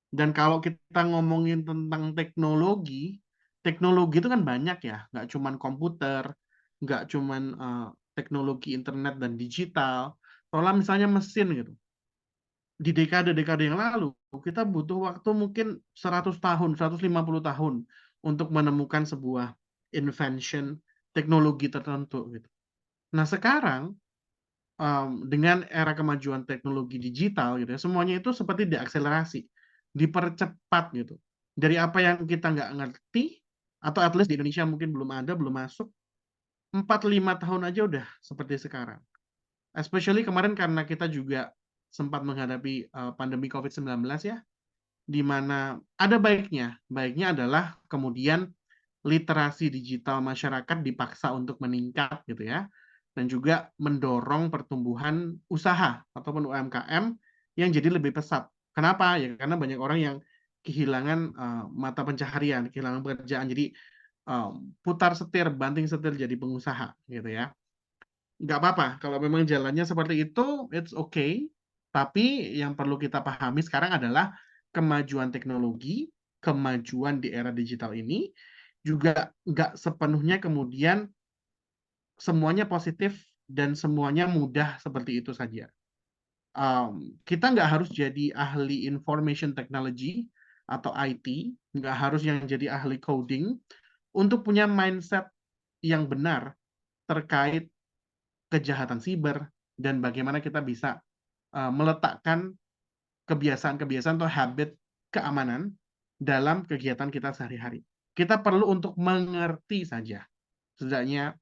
Dan kalau kita ngomongin tentang teknologi itu kan banyak ya, nggak cuman komputer, nggak cuman teknologi internet dan digital. Kalau misalnya mesin gitu, di dekade-dekade yang lalu, kita butuh waktu mungkin 100 tahun, 150 tahun untuk menemukan sebuah invention teknologi tertentu gitu. Nah sekarang dengan era kemajuan teknologi digital gitu ya, semuanya itu seperti diakselerasi, dipercepat gitu. Dari apa yang kita nggak ngerti, atau at least di Indonesia mungkin belum ada, belum masuk, 4-5 tahun aja udah seperti sekarang. Especially kemarin karena kita juga sempat menghadapi pandemi COVID-19 ya, di mana ada baiknya. Baiknya adalah kemudian literasi digital masyarakat dipaksa untuk meningkat gitu ya, dan juga mendorong pertumbuhan usaha ataupun UMKM yang jadi lebih pesat. Kenapa? Ya karena banyak orang yang kehilangan mata pencaharian, kehilangan pekerjaan, jadi putar setir, banting setir jadi pengusaha gitu ya. Nggak apa-apa, kalau memang jalannya seperti itu, it's okay. Tapi yang perlu kita pahami sekarang adalah kemajuan teknologi, kemajuan di era digital ini, juga nggak sepenuhnya kemudian semuanya positif dan semuanya mudah seperti itu saja. Kita nggak harus jadi ahli information technology atau IT, nggak harus yang jadi ahli coding untuk punya mindset yang benar terkait kejahatan siber dan bagaimana kita bisa meletakkan kebiasaan-kebiasaan atau habit keamanan dalam kegiatan kita sehari-hari. Kita perlu untuk mengerti saja setidaknya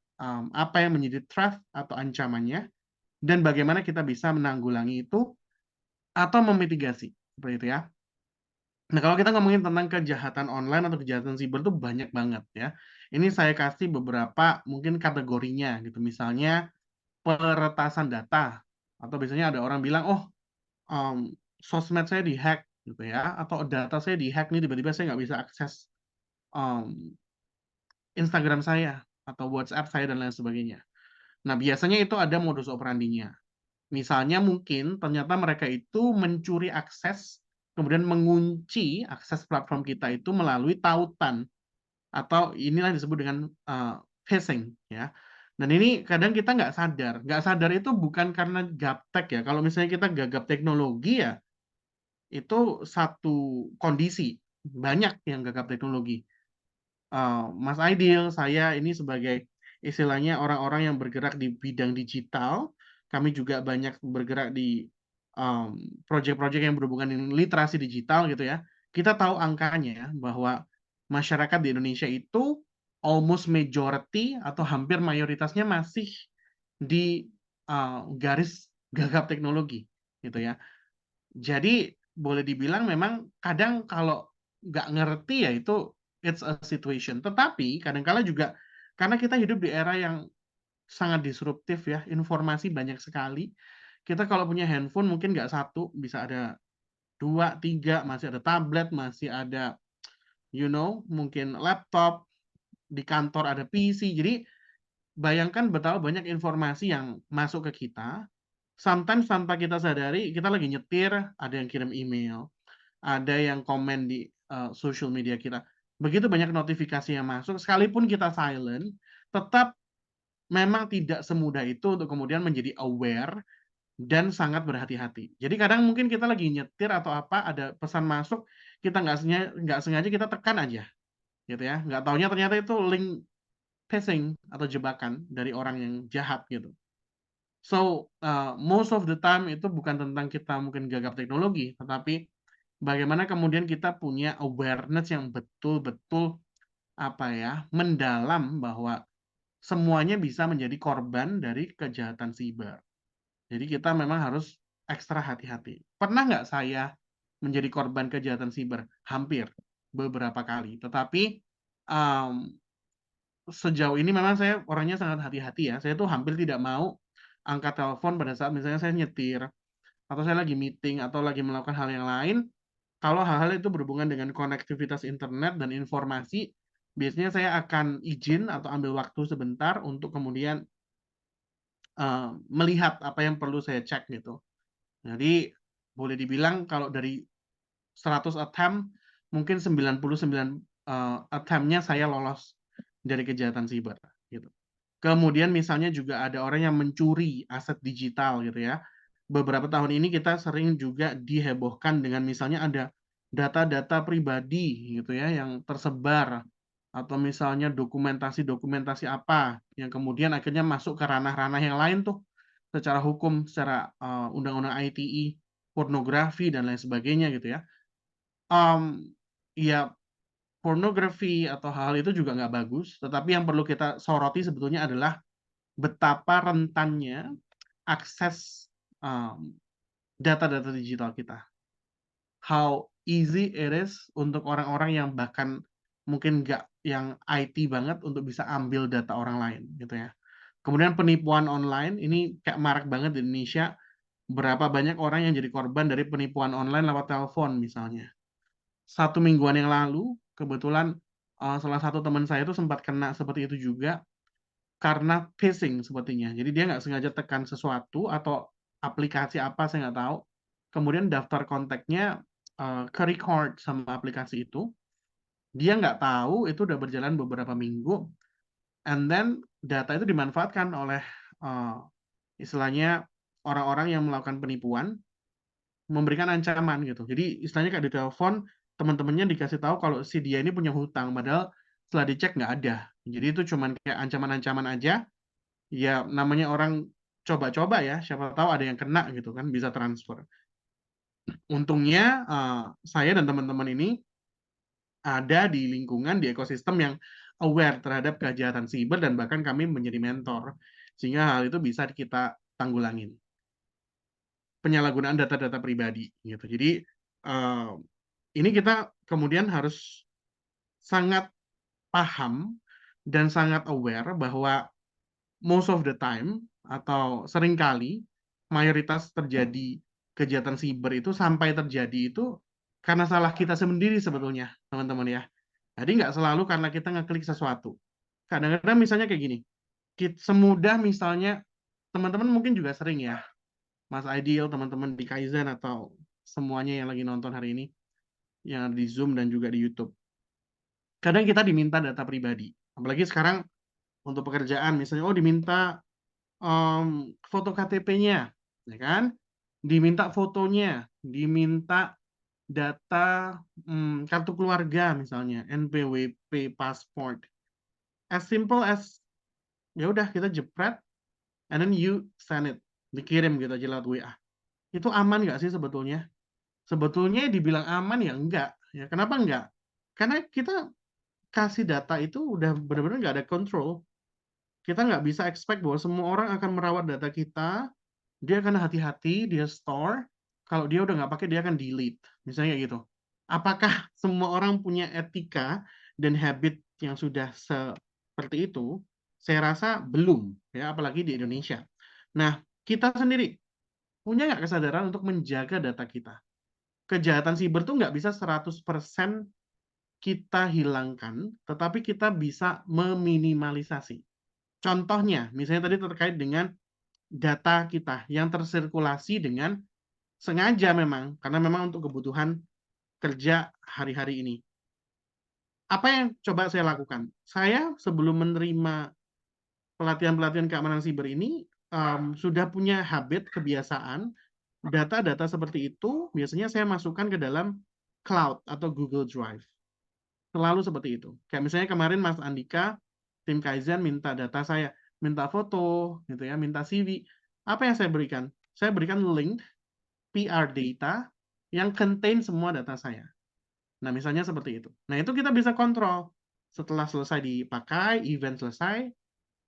apa yang menjadi threat atau ancamannya dan bagaimana kita bisa menanggulangi itu atau memitigasi seperti itu ya. Nah, kalau kita ngomongin tentang kejahatan online atau kejahatan siber itu banyak banget ya. Ini saya kasih beberapa mungkin kategorinya gitu. Misalnya peretasan data, atau biasanya ada orang bilang, oh sosmed saya dihack gitu ya, atau data saya dihack nih, tiba-tiba saya nggak bisa akses Instagram saya atau WhatsApp saya dan lain sebagainya. Nah biasanya itu ada modus operandinya. Misalnya mungkin ternyata mereka itu mencuri akses, kemudian mengunci akses platform kita itu melalui tautan, atau inilah disebut dengan phishing ya. Dan ini kadang kita nggak sadar. Nggak sadar itu bukan karena gaptek ya. Kalau misalnya kita gagap teknologi ya, itu satu kondisi. Banyak yang gagap teknologi. Mas Aidil, saya ini sebagai istilahnya orang-orang yang bergerak di bidang digital. Kami juga banyak bergerak di proyek-proyek yang berhubungan dengan literasi digital gitu ya. Kita tahu angkanya bahwa masyarakat di Indonesia itu almost majority atau hampir mayoritasnya masih di garis gagap teknologi gitu ya. Jadi boleh dibilang memang kadang kalau nggak ngerti ya itu it's a situation. Tetapi kadang-kala juga karena kita hidup di era yang sangat disruptif ya, informasi banyak sekali. Kita kalau punya handphone mungkin nggak satu, bisa ada dua, tiga, masih ada tablet, masih ada mungkin laptop, di kantor ada PC. Jadi bayangkan betapa banyak informasi yang masuk ke kita. Sometimes tanpa kita sadari, kita lagi nyetir, ada yang kirim email, ada yang komen di social media kita. Begitu banyak notifikasi yang masuk, sekalipun kita silent, tetap memang tidak semudah itu untuk kemudian menjadi aware dan sangat berhati-hati. Jadi kadang mungkin kita lagi nyetir atau apa, ada pesan masuk, kita nggak sengaja kita tekan aja, gitu ya. Nggak taunya ternyata itu link phishing atau jebakan dari orang yang jahat gitu. So, most of the time itu bukan tentang kita mungkin gagap teknologi, tetapi bagaimana kemudian kita punya awareness yang betul-betul mendalam bahwa semuanya bisa menjadi korban dari kejahatan siber. Jadi kita memang harus ekstra hati-hati. Pernah nggak saya menjadi korban kejahatan siber? Hampir beberapa kali. Tetapi sejauh ini memang saya orangnya sangat hati-hati ya. Saya tuh hampir tidak mau angkat telepon pada saat misalnya saya nyetir atau saya lagi meeting atau lagi melakukan hal yang lain. Kalau hal-hal itu berhubungan dengan konektivitas internet dan informasi, biasanya saya akan izin atau ambil waktu sebentar untuk kemudian melihat apa yang perlu saya cek gitu. Jadi boleh dibilang kalau dari 100 attempt, mungkin 99 attempt-nya saya lolos dari kejahatan siber gitu. Kemudian misalnya juga ada orang yang mencuri aset digital gitu ya. Beberapa tahun ini kita sering juga dihebohkan dengan misalnya ada data-data pribadi gitu ya yang tersebar atau misalnya dokumentasi-dokumentasi apa yang kemudian akhirnya masuk ke ranah-ranah yang lain tuh secara hukum, secara undang-undang ITE, pornografi dan lain sebagainya gitu ya. Ya pornografi atau hal itu juga nggak bagus, tetapi yang perlu kita soroti sebetulnya adalah betapa rentannya akses data-data digital kita. How easy it is untuk orang-orang yang bahkan mungkin nggak yang IT banget untuk bisa ambil data orang lain gitu ya. Kemudian penipuan online ini kayak marak banget di Indonesia. Berapa banyak orang yang jadi korban dari penipuan online lewat telepon misalnya. 1 mingguan yang lalu kebetulan salah satu teman saya itu sempat kena seperti itu juga karena phishing sepertinya. Jadi dia nggak sengaja tekan sesuatu atau aplikasi apa saya nggak tahu. Kemudian daftar kontaknya ke record sama aplikasi itu. Dia nggak tahu itu udah berjalan beberapa minggu. And then data itu dimanfaatkan oleh istilahnya orang-orang yang melakukan penipuan, memberikan ancaman gitu. Jadi istilahnya kayak di telepon, teman-temannya dikasih tahu kalau si dia ini punya hutang, padahal setelah dicek nggak ada. Jadi itu cuman kayak ancaman-ancaman aja. Ya namanya orang coba-coba ya, siapa tahu ada yang kena gitu kan, bisa transfer. Untungnya saya dan teman-teman ini ada di lingkungan, di ekosistem yang aware terhadap kejahatan siber dan bahkan kami menjadi mentor. Sehingga hal itu bisa kita tanggulangin. Penyalahgunaan data-data pribadi gitu. Jadi ini kita kemudian harus sangat paham dan sangat aware bahwa most of the time atau seringkali mayoritas terjadi kejahatan siber itu sampai terjadi itu karena salah kita sendiri sebetulnya teman-teman ya. Jadi nggak selalu karena kita ngeklik sesuatu. Kadang-kadang misalnya kayak gini, semudah misalnya teman-teman mungkin juga sering ya, Mas Aidil, teman-teman di Kaizen atau semuanya yang lagi nonton hari ini, yang di Zoom dan juga di YouTube. Kadang kita diminta data pribadi. Apalagi sekarang untuk pekerjaan, misalnya diminta foto KTP-nya, ya kan? Diminta fotonya, diminta data kartu keluarga misalnya, NPWP, pasport. As simple as ya udah kita jepret, and then you send it, dikirim gitu aja lewat WA. Itu aman nggak sih sebetulnya? Sebetulnya dibilang aman ya enggak. Ya kenapa enggak? Karena kita kasih data itu udah benar-benar nggak ada control. Kita nggak bisa expect bahwa semua orang akan merawat data kita. Dia akan hati-hati, dia store. Kalau dia udah nggak pakai, dia akan delete. Misalnya kayak gitu. Apakah semua orang punya etika dan habit yang sudah seperti itu? Saya rasa belum, ya, apalagi di Indonesia. Nah, kita sendiri punya nggak kesadaran untuk menjaga data kita? Kejahatan siber tuh nggak bisa 100% kita hilangkan, tetapi kita bisa meminimalisasi. Contohnya, misalnya tadi terkait dengan data kita yang tersirkulasi dengan sengaja memang, karena memang untuk kebutuhan kerja hari-hari ini. Apa yang coba saya lakukan? Saya sebelum menerima pelatihan-pelatihan keamanan siber ini, sudah punya habit, kebiasaan, data-data seperti itu biasanya saya masukkan ke dalam cloud atau Google Drive. Selalu seperti itu. Kayak misalnya kemarin Mas Andika, tim Kaizen minta data saya, minta foto, gitu ya, minta CV. Apa yang saya berikan? Saya berikan link PR data yang contain semua data saya. Nah, misalnya seperti itu. Nah, itu kita bisa kontrol. Setelah selesai dipakai, event selesai,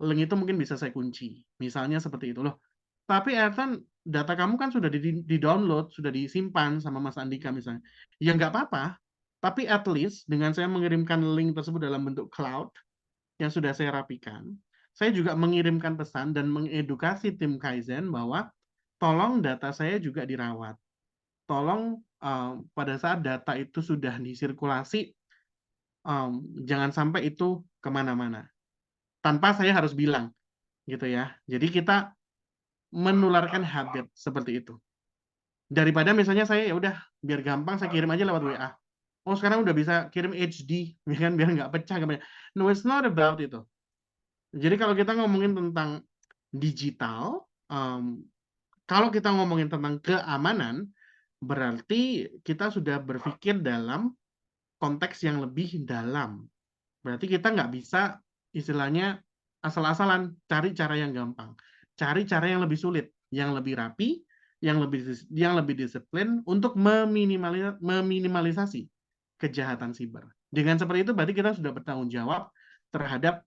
link itu mungkin bisa saya kunci. Misalnya seperti itu loh. Tapi Ertan, data kamu kan sudah di-download, sudah disimpan sama Mas Andika misalnya. Ya nggak apa-apa, tapi at least dengan saya mengirimkan link tersebut dalam bentuk cloud yang sudah saya rapikan, saya juga mengirimkan pesan dan mengedukasi tim Kaizen bahwa tolong data saya juga dirawat. Tolong pada saat data itu sudah disirkulasi, jangan sampai itu kemana-mana. Tanpa saya harus bilang, gitu ya. Jadi kita menularkan habit seperti itu. Daripada misalnya saya ya udah biar gampang saya kirim aja lewat WA. Oh sekarang udah bisa kirim HD, ya kan, biar nggak pecah. No, it's not about itu. Jadi kalau kita ngomongin tentang digital, kalau kita ngomongin tentang keamanan, berarti kita sudah berpikir dalam konteks yang lebih dalam. Berarti kita nggak bisa istilahnya asal-asalan cari cara yang gampang. Cari cara yang lebih sulit, yang lebih rapi, yang lebih disiplin untuk meminimalisasi kejahatan siber. Dengan seperti itu berarti kita sudah bertanggung jawab terhadap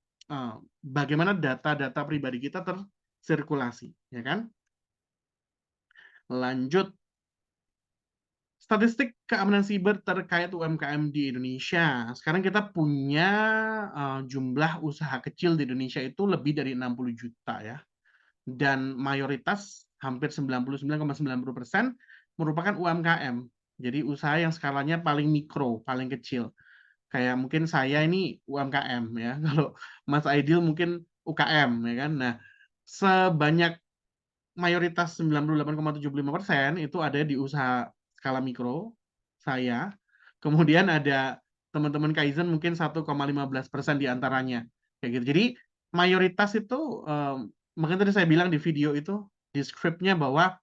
bagaimana data-data pribadi kita tersirkulasi, ya kan? Lanjut. Statistik keamanan siber terkait UMKM di Indonesia. Sekarang kita punya jumlah usaha kecil di Indonesia itu lebih dari 60 juta ya. Dan mayoritas hampir 99,90% merupakan UMKM. Jadi usaha yang skalanya paling mikro, paling kecil. Kayak mungkin saya ini UMKM ya. Kalau Mas Aidil mungkin UKM ya kan. Nah, sebanyak mayoritas 98,75% itu ada di usaha skala mikro saya. Kemudian ada teman-teman Kaizen mungkin 1,15% diantaranya kayak gitu. Jadi mayoritas itu makanya tadi saya bilang di video itu di scriptnya bahwa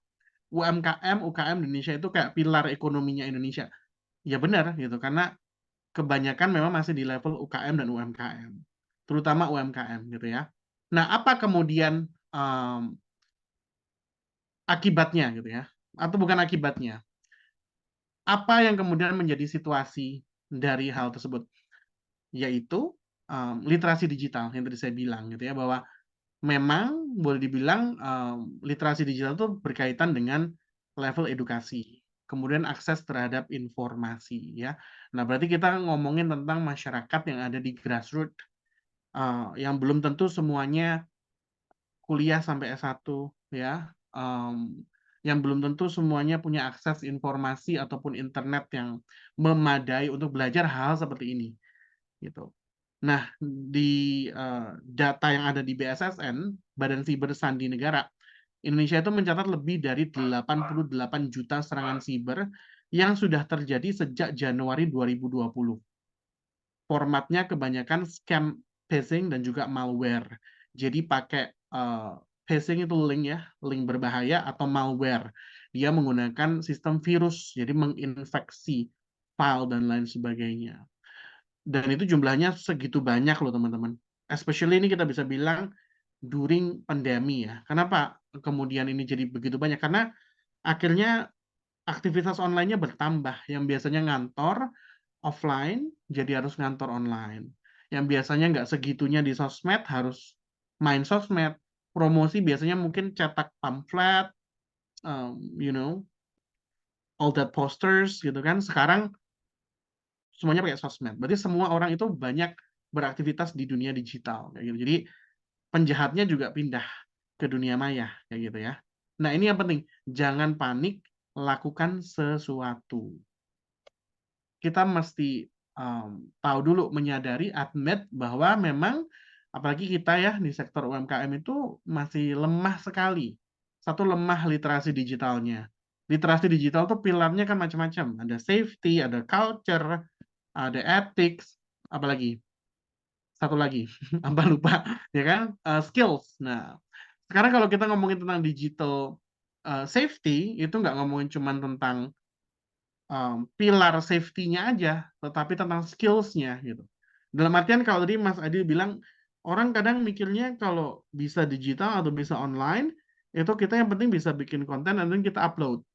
UKM Indonesia itu kayak pilar ekonominya Indonesia. Ya benar gitu karena kebanyakan memang masih di level UKM dan UMKM, terutama UMKM gitu ya. Nah, apa kemudian akibatnya gitu ya? Atau bukan akibatnya? Apa yang kemudian menjadi situasi dari hal tersebut? Yaitu literasi digital yang tadi saya bilang gitu ya, bahwa memang boleh dibilang literasi digital itu berkaitan dengan level edukasi, kemudian akses terhadap informasi ya. Nah, berarti kita ngomongin tentang masyarakat yang ada di grassroots yang belum tentu semuanya kuliah sampai S1 ya. Yang belum tentu semuanya punya akses informasi ataupun internet yang memadai untuk belajar hal seperti ini gitu. Nah, di data yang ada di BSSN, Badan Siber Sandi Negara, Indonesia itu mencatat lebih dari 88 juta serangan siber yang sudah terjadi sejak Januari 2020. Formatnya kebanyakan scam phishing dan juga malware. Jadi pakai phishing itu link ya, link berbahaya, atau malware. Dia menggunakan sistem virus, jadi menginfeksi file dan lain sebagainya. Dan itu jumlahnya segitu banyak loh teman-teman. Especially ini kita bisa bilang during pandemi ya. Kenapa kemudian ini jadi begitu banyak? Karena akhirnya aktivitas online-nya bertambah. Yang biasanya ngantor offline, jadi harus ngantor online. Yang biasanya nggak segitunya di sosmed, harus main sosmed. Promosi biasanya mungkin cetak pamflet, you know, all that posters gitu kan. Sekarang semuanya pakai sosmed. Berarti semua orang itu banyak beraktivitas di dunia digital kayak gitu. Jadi penjahatnya juga pindah ke dunia maya kayak gitu ya. Nah, ini yang penting, jangan panik, lakukan sesuatu. Kita mesti tahu dulu, menyadari, admit bahwa memang apalagi kita ya di sektor UMKM itu masih lemah sekali. Satu, lemah literasi digitalnya. Literasi digital tuh pilarnya kan macam-macam. Ada safety, ada culture, ada ethics, apalagi satu lagi apa lupa ya kan, skills. Nah, sekarang kalau kita ngomongin tentang digital safety, itu nggak ngomongin cuma tentang pilar safety-nya aja, tetapi tentang skills-nya gitu. Dalam artian kalau tadi Mas Adil bilang, orang kadang mikirnya kalau bisa digital atau bisa online, itu kita yang penting bisa bikin konten dan kita upload,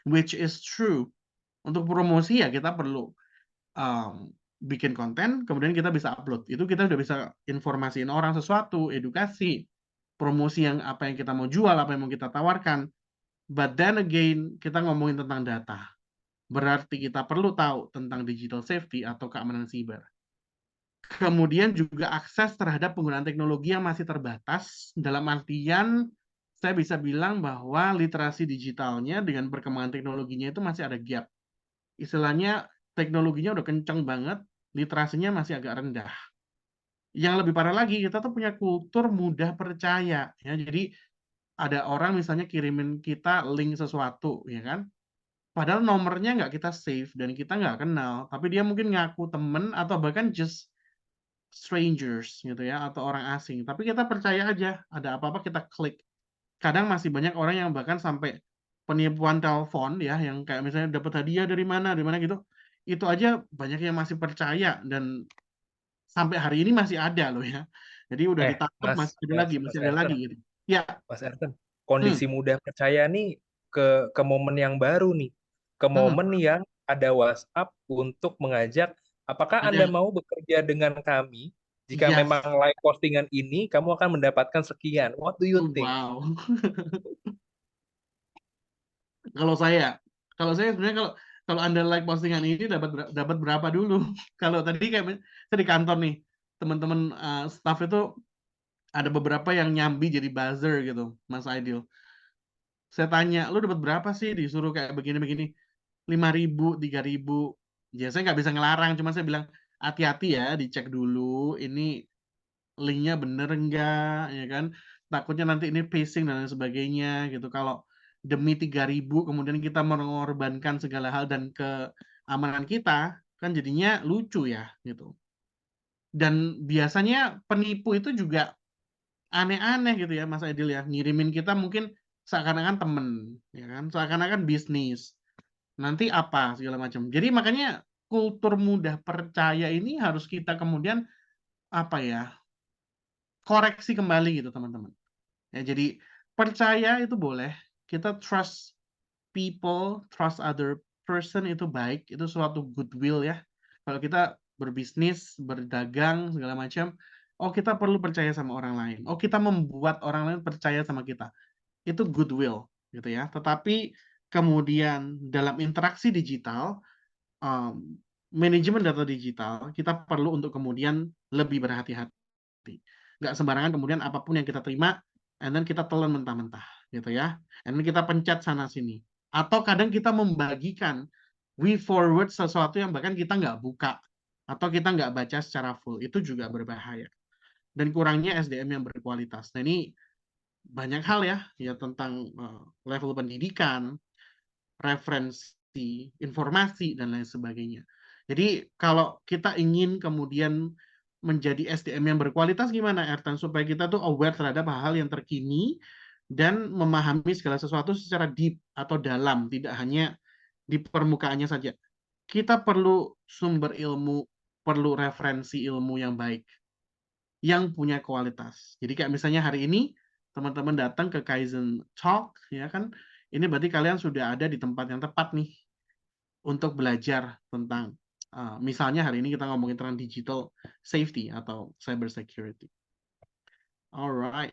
which is true. Untuk promosi ya kita perlu bikin konten, kemudian kita bisa upload. Itu kita udah bisa informasiin orang sesuatu, edukasi, promosi yang apa yang kita mau jual, apa yang mau kita tawarkan. But then again, kita ngomongin tentang data. Berarti kita perlu tahu tentang digital safety atau keamanan siber. Kemudian juga akses terhadap penggunaan teknologi yang masih terbatas, dalam artian saya bisa bilang bahwa literasi digitalnya dengan perkembangan teknologinya itu masih ada gap. Istilahnya teknologinya udah kenceng banget, literasinya masih agak rendah. Yang lebih parah lagi, kita tuh punya kultur mudah percaya ya. Jadi ada orang misalnya kirimin kita link sesuatu ya kan, padahal nomornya nggak kita save dan kita nggak kenal, tapi dia mungkin ngaku temen atau bahkan just strangers gitu ya, atau orang asing, tapi kita percaya aja, ada apa-apa kita klik. Kadang masih banyak orang yang bahkan sampai penipuan telepon ya, yang kayak misalnya dapat hadiah dari mana gitu, itu aja banyak yang masih percaya, dan sampai hari ini masih ada loh ya. Jadi udah ditangkap Mas masih ada lagi gitu. Ya, Mas Ernest, hmm, kondisi mudah percaya nih ke momen yang baru nih, ke momen yang ada WhatsApp untuk mengajak, apakah Anda ada, mau bekerja dengan kami? Jika yes, memang like postingan ini, kamu akan mendapatkan sekian. What do you think? wow. Kalau saya sebenarnya kalau Anda like postingan ini dapat berapa dulu? Kalau tadi kayak saya di kantor nih, teman-teman staff itu ada beberapa yang nyambi jadi buzzer gitu, Mas Aidil. Saya tanya, lu dapat berapa sih disuruh kayak begini-begini? 5.000, 3.000. Ya saya nggak bisa ngelarang, cuma saya bilang hati-hati ya, dicek dulu ini linknya bener enggak, ya kan? Takutnya nanti ini phishing dan lain sebagainya gitu. Kalau demi 3.000 kemudian kita mengorbankan segala hal dan keamanan kita, kan jadinya lucu ya gitu. Dan biasanya penipu itu juga aneh-aneh gitu ya Mas Aidil ya, ngirimin kita mungkin seakan-akan temen, ya kan? Seakan-akan bisnis. Nanti apa segala macam. Jadi makanya kultur mudah percaya ini harus kita kemudian apa ya, koreksi kembali gitu teman-teman. Ya, jadi percaya itu boleh, kita trust people, trust other person itu baik, itu suatu goodwill ya. Kalau kita berbisnis, berdagang segala macam, oh kita perlu percaya sama orang lain. Oh kita membuat orang lain percaya sama kita. Itu goodwill gitu ya. Tetapi kemudian dalam interaksi digital, manajemen data digital, kita perlu untuk kemudian lebih berhati-hati. Nggak sembarangan kemudian apapun yang kita terima, and then kita telan mentah-mentah, gitu ya. And then kita pencet sana-sini. Atau kadang kita membagikan, we forward sesuatu yang bahkan kita nggak buka, atau kita nggak baca secara full. Itu juga berbahaya. Dan kurangnya SDM yang berkualitas. Nah ini banyak hal ya tentang level pendidikan, referensi, informasi, dan lain sebagainya. Jadi kalau kita ingin kemudian menjadi SDM yang berkualitas gimana, Ertan? Supaya kita tuh aware terhadap hal-hal yang terkini dan memahami segala sesuatu secara deep atau dalam, tidak hanya di permukaannya saja. Kita perlu sumber ilmu, perlu referensi ilmu yang baik, yang punya kualitas. Jadi kayak misalnya hari ini teman-teman datang ke Kaizen Talk, ya kan? Ini berarti kalian sudah ada di tempat yang tepat nih untuk belajar tentang, misalnya hari ini kita ngomongin tentang digital safety atau cyber security. Alright.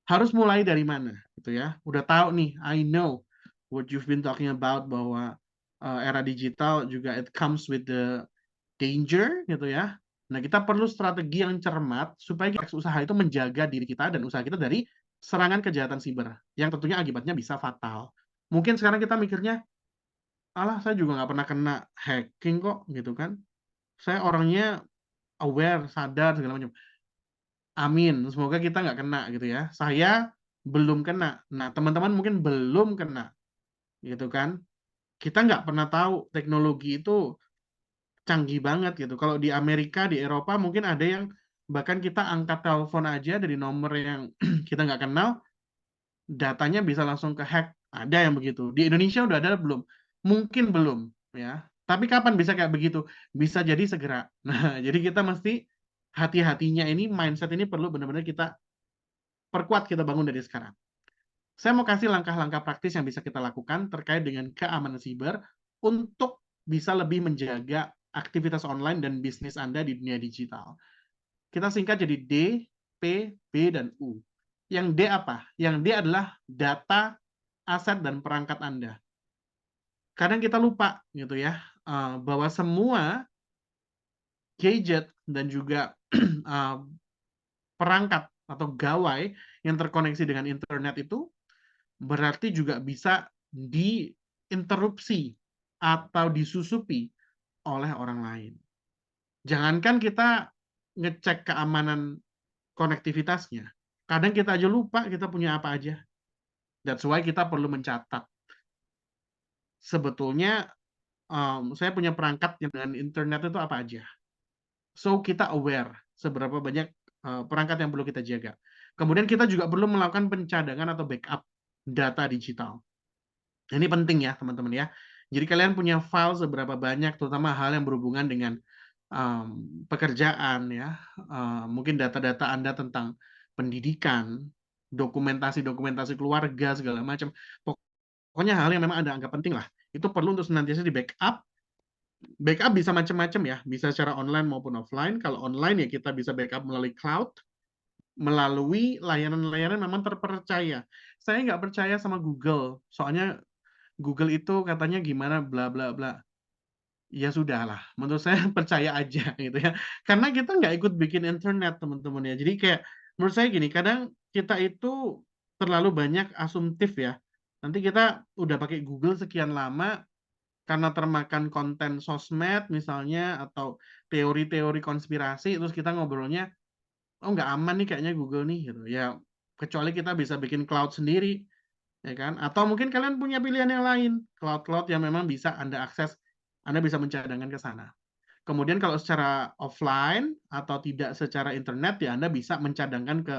Harus mulai dari mana, gitu ya? Udah tahu nih, I know what you've been talking about, bahwa era digital juga it comes with the danger, gitu ya. Nah, kita perlu strategi yang cermat supaya usaha itu menjaga diri kita dan usaha kita dari serangan kejahatan siber yang tentunya akibatnya bisa fatal. Mungkin sekarang kita mikirnya, alah saya juga nggak pernah kena hacking kok, gitu kan. Saya orangnya aware, sadar, segala macam. Amin, semoga kita nggak kena gitu ya. Saya belum kena. Nah, teman-teman mungkin belum kena, gitu kan. Kita nggak pernah tahu teknologi itu canggih banget gitu. Kalau di Amerika, di Eropa mungkin ada yang bahkan kita angkat telepon aja dari nomor yang kita nggak kenal, datanya bisa langsung ke hack. Ada yang begitu. Di Indonesia udah ada belum? Mungkin belum, ya. Tapi kapan bisa kayak begitu? Bisa jadi segera. Nah, jadi kita mesti hati-hatinya ini, mindset ini perlu benar-benar kita perkuat, kita bangun dari sekarang. Saya mau kasih langkah-langkah praktis yang bisa kita lakukan terkait dengan keamanan siber untuk bisa lebih menjaga aktivitas online dan bisnis Anda di dunia digital. Kita singkat jadi D, P, B, dan U. Yang D apa? Yang D adalah data, aset, dan perangkat Anda. Kadang kita lupa gitu ya, bahwa semua gadget dan juga perangkat atau gawai yang terkoneksi dengan internet itu berarti juga bisa diinterupsi atau disusupi oleh orang lain. Jangankan kita ngecek keamanan konektivitasnya, kadang kita aja lupa kita punya apa aja. That's why kita perlu mencatat. Sebetulnya saya punya perangkat dengan internet itu apa aja. So kita aware seberapa banyak perangkat yang perlu kita jaga. Kemudian kita juga perlu melakukan pencadangan atau backup data digital. Ini penting ya teman-teman ya. Jadi kalian punya file seberapa banyak, terutama hal yang berhubungan dengan pekerjaan ya, mungkin data-data Anda tentang pendidikan, dokumentasi keluarga segala macam. Pokoknya hal yang memang Anda anggap penting lah. Itu perlu untuk senantiasa di backup. Backup bisa macam-macam ya, bisa secara online maupun offline. Kalau online ya kita bisa backup melalui cloud, melalui layanan-layanan memang terpercaya. Saya nggak percaya sama Google, soalnya Google itu katanya gimana bla bla bla. Ya sudahlah, menurut saya percaya aja gitu ya. Karena kita nggak ikut bikin internet teman-teman ya. Jadi kayak menurut saya gini, kadang kita itu terlalu banyak asumtif ya. Nanti kita udah pakai Google sekian lama karena termakan konten sosmed misalnya atau teori-teori konspirasi, terus kita ngobrolnya, oh nggak aman nih kayaknya Google nih gitu. Ya kecuali kita bisa bikin cloud sendiri, ya kan? Atau mungkin kalian punya pilihan yang lain, cloud-cloud yang memang bisa Anda akses, Anda bisa mencadangkan ke sana. Kemudian kalau secara offline atau tidak secara internet, ya Anda bisa mencadangkan ke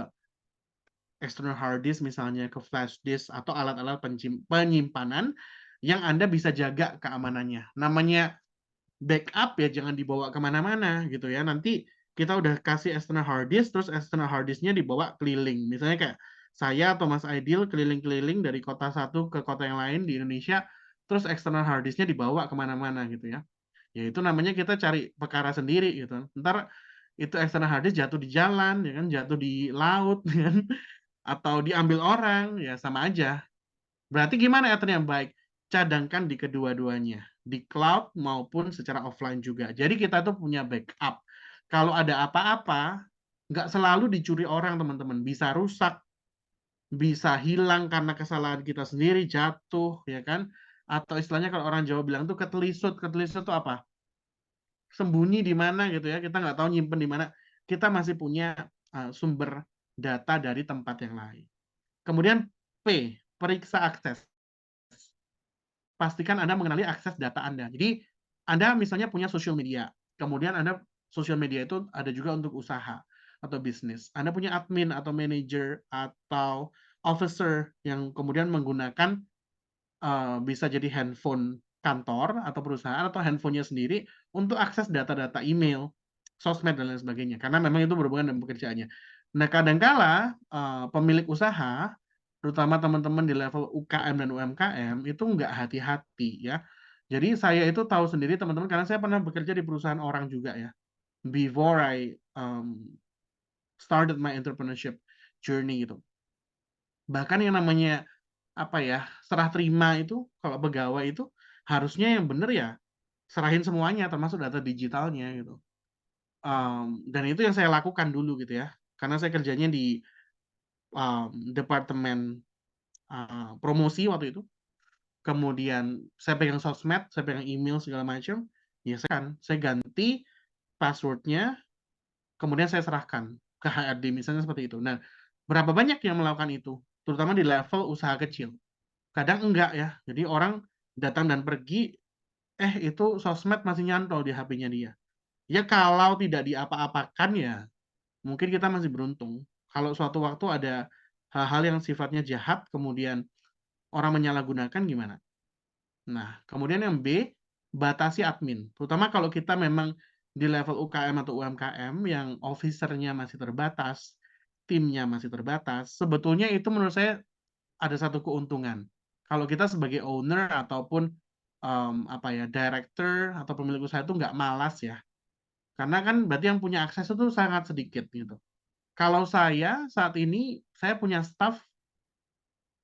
external hard disk misalnya, ke flash disk atau alat-alat penyimpanan yang Anda bisa jaga keamanannya. Namanya backup ya jangan dibawa kemana-mana gitu ya. Nanti kita udah kasih external hard disk, terus external hard disknya dibawa keliling. Misalnya kayak saya atau Mas Aidil keliling-keliling dari kota satu ke kota yang lain di Indonesia, terus external hard disknya dibawa kemana-mana gitu ya. Ya itu namanya kita cari perkara sendiri gitu. Ntar itu external hard disk jatuh di jalan, ya kan, jatuh di laut, ya kan, atau diambil orang, ya sama aja. Berarti gimana etern yang baik? Cadangkan di kedua-duanya, di cloud maupun secara offline juga. Jadi kita tuh punya backup. Kalau ada apa-apa, nggak selalu dicuri orang, teman-teman. Bisa rusak, bisa hilang karena kesalahan kita sendiri, jatuh, ya kan? Atau istilahnya kalau orang Jawa bilang tuh ketelisut. Ketelisut tuh apa? Sembunyi di mana gitu ya, kita nggak tahu nyimpen di mana. Kita masih punya sumber data dari tempat yang lain. Kemudian P, periksa akses. Pastikan Anda mengenali akses data Anda. Jadi Anda misalnya punya social media, kemudian Anda sosial media itu ada juga untuk usaha atau bisnis. Anda punya admin atau manager atau officer yang kemudian menggunakan bisa jadi handphone kantor atau perusahaan atau handphonenya sendiri untuk akses data-data email, sosmed dan lain sebagainya. Karena memang itu berhubungan dengan pekerjaannya. Nah, kadangkala pemilik usaha, terutama teman-teman di level UKM dan UMKM itu nggak hati-hati ya. Jadi saya itu tahu sendiri teman-teman karena saya pernah bekerja di perusahaan orang juga ya. Before I started my entrepreneurship journey gitu. Bahkan yang namanya apa ya, serah terima itu kalau pegawai itu harusnya yang benar ya serahin semuanya termasuk data digitalnya gitu. Dan itu yang saya lakukan dulu gitu ya. Karena saya kerjanya di departemen promosi waktu itu. Kemudian saya pegang sosmed, saya pegang email segala macam. Ya saya ganti passwordnya, kemudian saya serahkan ke HRD misalnya seperti itu. Nah, berapa banyak yang melakukan itu? Terutama di level usaha kecil. Kadang enggak ya. Jadi orang datang dan pergi, itu sosmed masih nyantol di HP-nya dia. Ya kalau tidak diapa-apakan ya, mungkin kita masih beruntung. Kalau suatu waktu ada hal-hal yang sifatnya jahat, kemudian orang menyalahgunakan gimana? Nah, kemudian yang B, batasi admin. Terutama kalau kita memang di level UKM atau UMKM yang officer-nya masih terbatas, timnya masih terbatas, sebetulnya itu menurut saya ada satu keuntungan. Kalau kita sebagai owner ataupun director atau pemilik usaha itu nggak malas ya. Karena kan berarti yang punya akses itu sangat sedikit gitu. Kalau saya saat ini saya punya staff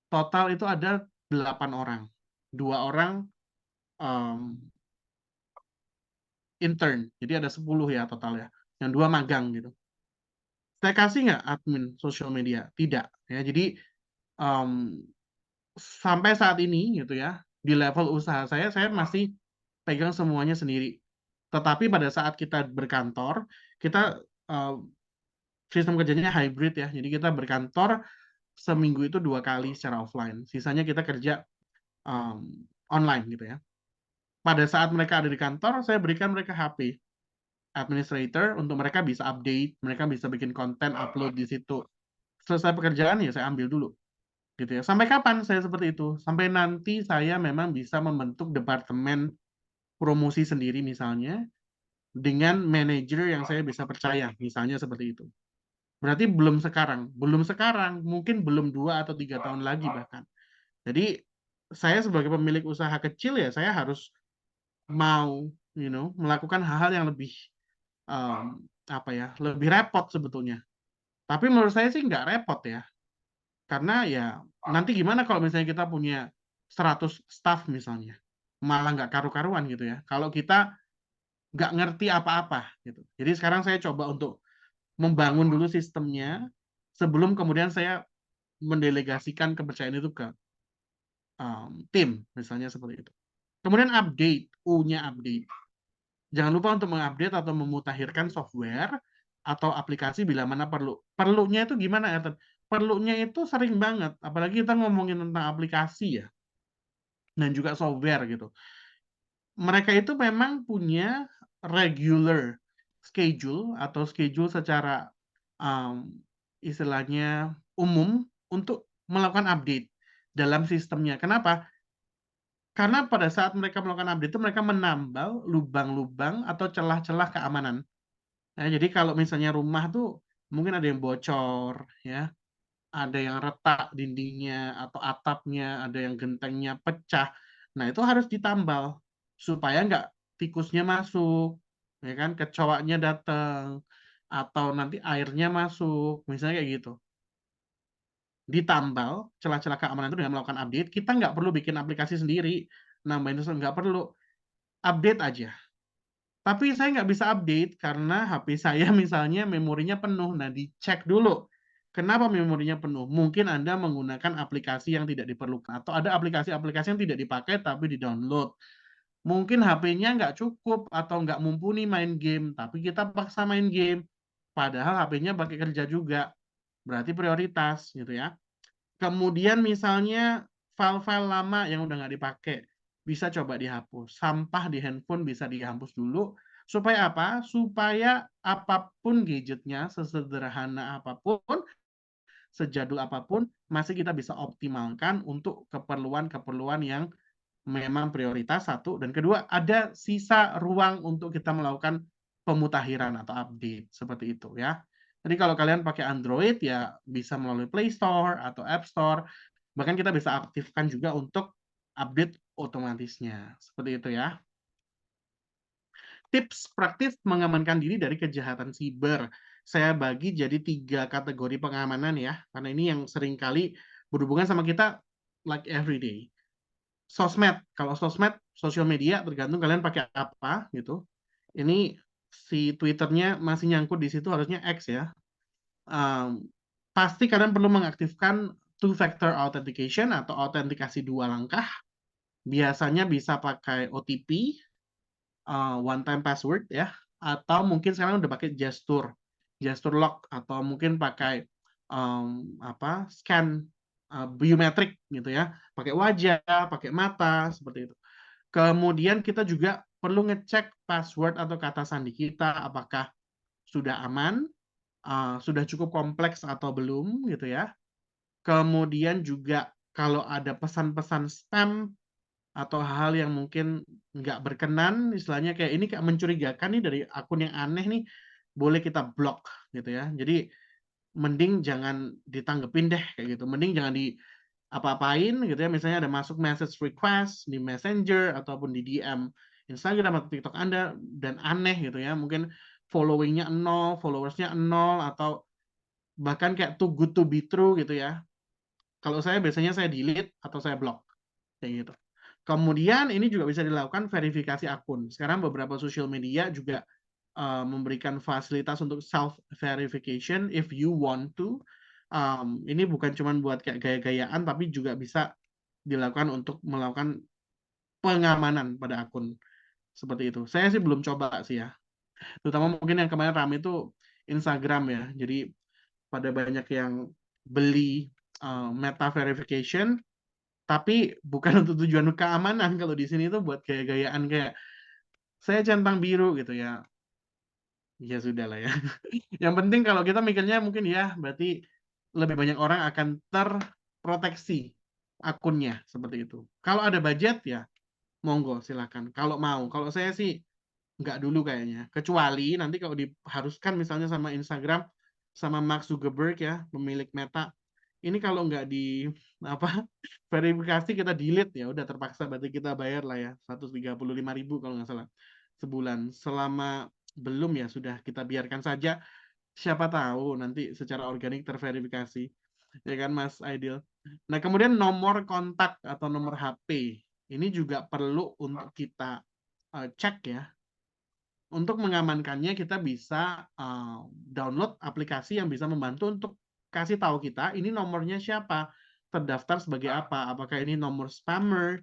total itu ada 8 orang. 2 orang intern. Jadi ada 10 ya total ya. Yang 2 magang gitu. Saya kasih nggak admin sosial media? Tidak. Ya, jadi sampai saat ini gitu ya, di level usaha saya masih pegang semuanya sendiri. Tetapi pada saat kita berkantor, kita sistem kerjanya hybrid ya. Jadi kita berkantor seminggu itu 2 kali secara offline. Sisanya kita kerja online gitu ya. Pada saat mereka ada di kantor, saya berikan mereka HP administrator untuk mereka bisa update, mereka bisa bikin konten, upload di situ. Selesai pekerjaan ya saya ambil dulu. Gitu ya. Sampai kapan saya seperti itu? Sampai nanti saya memang bisa membentuk departemen promosi sendiri misalnya dengan manajer yang saya bisa percaya, misalnya seperti itu. Berarti belum sekarang, mungkin belum 2 atau 3 tahun lagi bahkan. Jadi saya sebagai pemilik usaha kecil ya saya harus mau melakukan hal-hal yang lebih lebih repot sebetulnya. Tapi menurut saya sih nggak repot ya. Karena ya nanti gimana kalau misalnya kita punya 100 staff misalnya. Malah nggak karu-karuan gitu ya. Kalau kita nggak ngerti apa-apa gitu. Jadi sekarang saya coba untuk membangun dulu sistemnya sebelum kemudian saya mendelegasikan kepercayaan itu ke tim misalnya seperti itu. Kemudian update, U-nya update. Jangan lupa untuk mengupdate atau memutakhirkan software atau aplikasi bila mana perlu. Perlunya itu gimana ya? Perlunya itu sering banget, apalagi kita ngomongin tentang aplikasi ya, dan juga software gitu. Mereka itu memang punya regular schedule atau schedule secara istilahnya umum untuk melakukan update dalam sistemnya. Kenapa? Karena pada saat mereka melakukan update itu mereka menambal lubang-lubang atau celah-celah keamanan. Nah, jadi kalau misalnya rumah tuh mungkin ada yang bocor, ya, ada yang retak dindingnya atau atapnya, ada yang gentengnya pecah. Nah, itu harus ditambal supaya nggak tikusnya masuk, ya kan, kecoaknya datang, atau nanti airnya masuk, misalnya kayak gitu. Ditambal celah-celah keamanan itu dengan melakukan update, kita nggak perlu bikin aplikasi sendiri, nambahin itu nggak perlu, update aja. Tapi saya nggak bisa update karena HP saya misalnya memorinya penuh. Nah, dicek dulu. Kenapa memorinya penuh? Mungkin Anda menggunakan aplikasi yang tidak diperlukan. Atau ada aplikasi-aplikasi yang tidak dipakai tapi di-download. Mungkin HP-nya nggak cukup atau nggak mumpuni main game. Tapi kita paksa main game. Padahal HP-nya pakai kerja juga. Berarti prioritas gitu ya. Kemudian misalnya file-file lama yang udah nggak dipakai bisa coba dihapus. Sampah di handphone bisa dihapus dulu Supaya apa? Supaya apapun gadgetnya, sesederhana apapun, sejadul apapun, masih kita bisa optimalkan untuk keperluan-keperluan yang memang prioritas satu, dan kedua ada sisa ruang untuk kita melakukan pemutakhiran atau update seperti itu ya. Jadi kalau kalian pakai Android ya bisa melalui Play Store atau App Store, bahkan kita bisa aktifkan juga untuk update otomatisnya seperti itu ya. Tips praktis mengamankan diri dari kejahatan siber. Saya bagi jadi 3 kategori pengamanan ya, karena ini yang sering kali berhubungan sama kita like every day. Sosmed, kalau sosmed, sosial media, tergantung kalian pakai apa gitu. Ini si Twitternya masih nyangkut di situ, harusnya X ya. Pasti kalian perlu mengaktifkan two-factor authentication atau autentikasi 2 langkah. Biasanya bisa pakai OTP, one time password ya, atau mungkin sekarang udah pakai gesture lock, atau mungkin pakai scan biometrik gitu ya, pakai wajah, pakai mata seperti itu. Kemudian kita juga perlu ngecek password atau kata sandi kita apakah sudah aman, sudah cukup kompleks atau belum gitu ya. Kemudian juga kalau ada pesan-pesan spam atau hal yang mungkin nggak berkenan, istilahnya kayak ini kayak mencurigakan nih dari akun yang aneh nih, boleh kita blok gitu ya. Jadi mending jangan ditanggepin deh kayak gitu. Mending jangan di apa-apain gitu ya. Misalnya ada masuk message request di Messenger ataupun di DM Instagram atau TikTok Anda dan aneh gitu ya. Mungkin following-nya 0, followersnya 0, atau bahkan kayak too good to be true gitu ya. Kalau saya biasanya saya delete atau saya block kayak gitu. Kemudian ini juga bisa dilakukan verifikasi akun. Sekarang beberapa social media juga memberikan fasilitas untuk self verification if you want to. Ini bukan cuma buat kayak gaya-gayaan, tapi juga bisa dilakukan untuk melakukan pengamanan pada akun seperti itu. Saya sih belum coba sih ya. Terutama mungkin yang kemarin ramai itu Instagram ya. Jadi pada banyak yang beli meta verification, tapi bukan untuk tujuan keamanan. Kalau di sini tuh buat gaya-gayaan kayak saya centang biru gitu ya. Ya sudah lah ya. Yang penting kalau kita mikirnya mungkin ya berarti lebih banyak orang akan terproteksi akunnya seperti itu. Kalau ada budget ya monggo silakan. Kalau mau, kalau saya sih nggak dulu kayaknya. Kecuali nanti kalau diharuskan misalnya sama Instagram sama Mark Zuckerberg ya, pemilik Meta. Ini kalau nggak di apa verifikasi kita delete ya udah terpaksa berarti kita bayar lah ya 135.000 kalau nggak salah sebulan. Selama belum ya sudah kita biarkan saja. Siapa tahu nanti secara organik terverifikasi. Ya kan Mas Aidil. Nah, kemudian nomor kontak atau nomor HP. Ini juga perlu untuk kita cek ya. Untuk mengamankannya kita bisa download aplikasi yang bisa membantu untuk kasih tahu kita ini nomornya siapa, terdaftar sebagai apa, apakah ini nomor spammer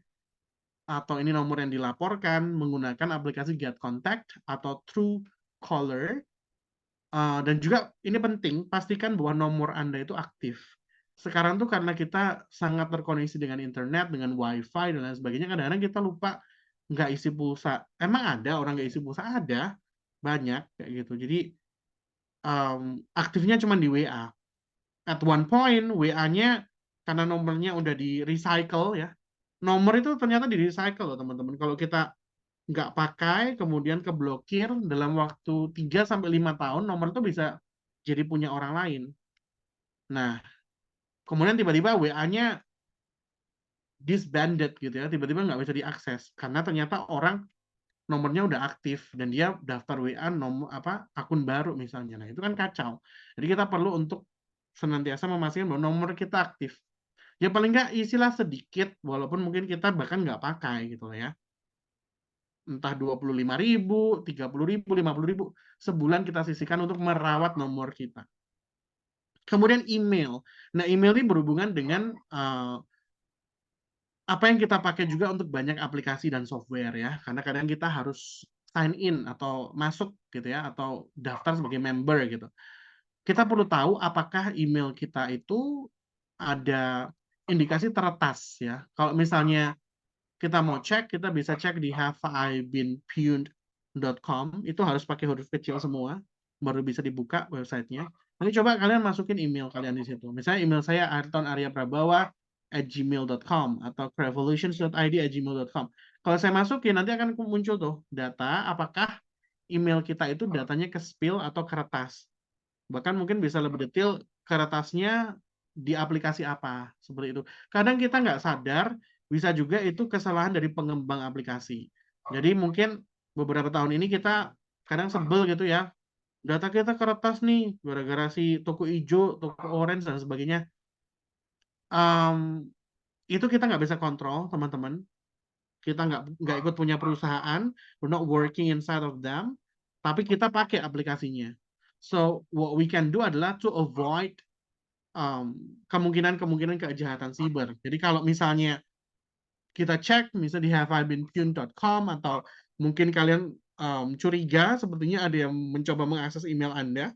atau ini nomor yang dilaporkan menggunakan aplikasi Get Contact atau Truecaller. Dan juga ini penting, pastikan bahwa nomor Anda itu aktif. Sekarang tuh karena kita sangat terkoneksi dengan internet, dengan wifi dan lain sebagainya, kadang-kadang kita lupa nggak isi pulsa. Emang ada orang nggak isi pulsa? Ada, banyak kayak gitu. Jadi aktifnya cuma di WA. At one point WA-nya karena nomornya udah di recycle ya. Nomor itu ternyata di recycle loh teman-teman. Kalau kita nggak pakai, kemudian keblokir dalam waktu 3-5 tahun, nomor itu bisa jadi punya orang lain. Nah, kemudian tiba-tiba WA-nya disbanded gitu ya, tiba-tiba nggak bisa diakses karena ternyata orang nomornya udah aktif dan dia daftar WA nomor akun baru misalnya. Nah, itu kan kacau. Jadi kita perlu untuk senantiasa memastikan bahwa nomor kita aktif. Ya paling nggak isilah sedikit, walaupun mungkin kita bahkan nggak pakai gitu ya. Entah 25.000, 30.000, 50.000 sebulan kita sisihkan untuk merawat nomor kita. Kemudian email. Nah, email ini berhubungan dengan apa yang kita pakai juga untuk banyak aplikasi dan software ya. Karena kadang kita harus sign in atau masuk gitu ya, atau daftar sebagai member gitu. Kita perlu tahu apakah email kita itu ada indikasi teretas ya. Kalau misalnya kita mau cek, kita bisa cek di Have I Been Pwned arton@gmail.com, itu harus pakai huruf kecil semua, baru bisa dibuka websitenya. Nanti coba kalian masukin email kalian di situ. Misalnya email saya artonaryaprabawa@gmail.com atau revolutions.id@gmail.com. Kalau saya masukin, nanti akan muncul tuh data apakah email kita itu datanya ke spill atau kertas. Bahkan mungkin bisa lebih detail kertasnya di aplikasi apa, seperti itu. Kadang kita nggak sadar, bisa juga itu kesalahan dari pengembang aplikasi. Jadi mungkin beberapa tahun ini kita kadang sebel gitu ya, data kita kertas nih, gara-gara si toko hijau, toko orange, dan sebagainya. Itu kita nggak bisa kontrol, teman-teman. Kita nggak ikut punya perusahaan, we're not working inside of them, tapi kita pakai aplikasinya. So what we can do adalah to avoid kemungkinan kejahatan siber. Jadi kalau misalnya kita cek misalnya di haveibeenpwned.com atau mungkin kalian curiga sepertinya ada yang mencoba mengakses email Anda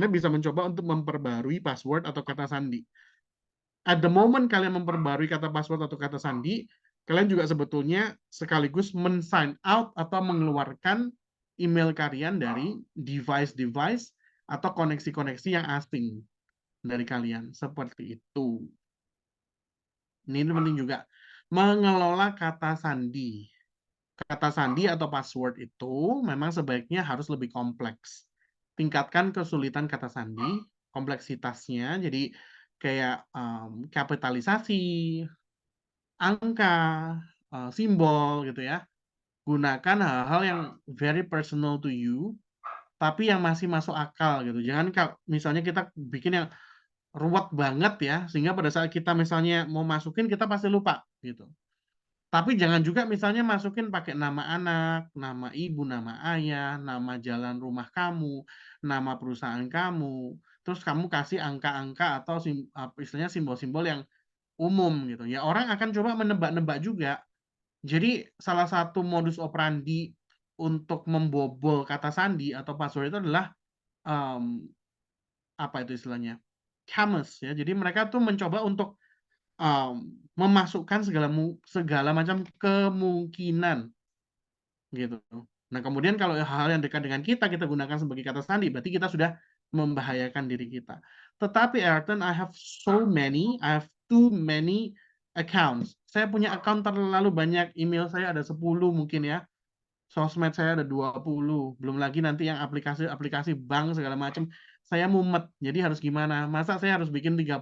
bisa mencoba untuk memperbarui password atau kata sandi. At the moment kalian memperbarui kata password atau kata sandi, kalian juga sebetulnya sekaligus men-sign out atau mengeluarkan email kalian dari device-device atau koneksi-koneksi yang asing dari kalian. Seperti itu. Ini penting juga. Mengelola kata sandi. Kata sandi atau password itu memang sebaiknya harus lebih kompleks. Tingkatkan kesulitan kata sandi, kompleksitasnya. Jadi kayak kapitalisasi, angka, simbol gitu ya. Gunakan hal-hal yang very personal to you, tapi yang masih masuk akal gitu. Jangan misalnya kita bikin yang ruwet banget ya, sehingga pada saat kita misalnya mau masukin, kita pasti lupa gitu. Tapi jangan juga misalnya masukin pakai nama anak, nama ibu, nama ayah, nama jalan rumah kamu, nama perusahaan kamu, terus kamu kasih angka-angka atau istilahnya simbol-simbol yang umum gitu. Ya orang akan coba menebak-nebak juga. Jadi salah satu modus operandi untuk membobol kata sandi atau password itu adalah apa itu istilahnya? Camus ya. Jadi mereka tuh mencoba untuk memasukkan segala macam kemungkinan gitu. Nah, kemudian kalau hal-hal yang dekat dengan kita gunakan sebagai kata sandi, berarti kita sudah membahayakan diri kita. Tetapi Ayrton, I have too many accounts. Saya punya account terlalu banyak, email saya ada 10 mungkin ya. Sosmed saya ada 20, belum lagi nanti yang aplikasi bank segala macam. Saya mumet. Jadi harus gimana? Masa saya harus bikin 30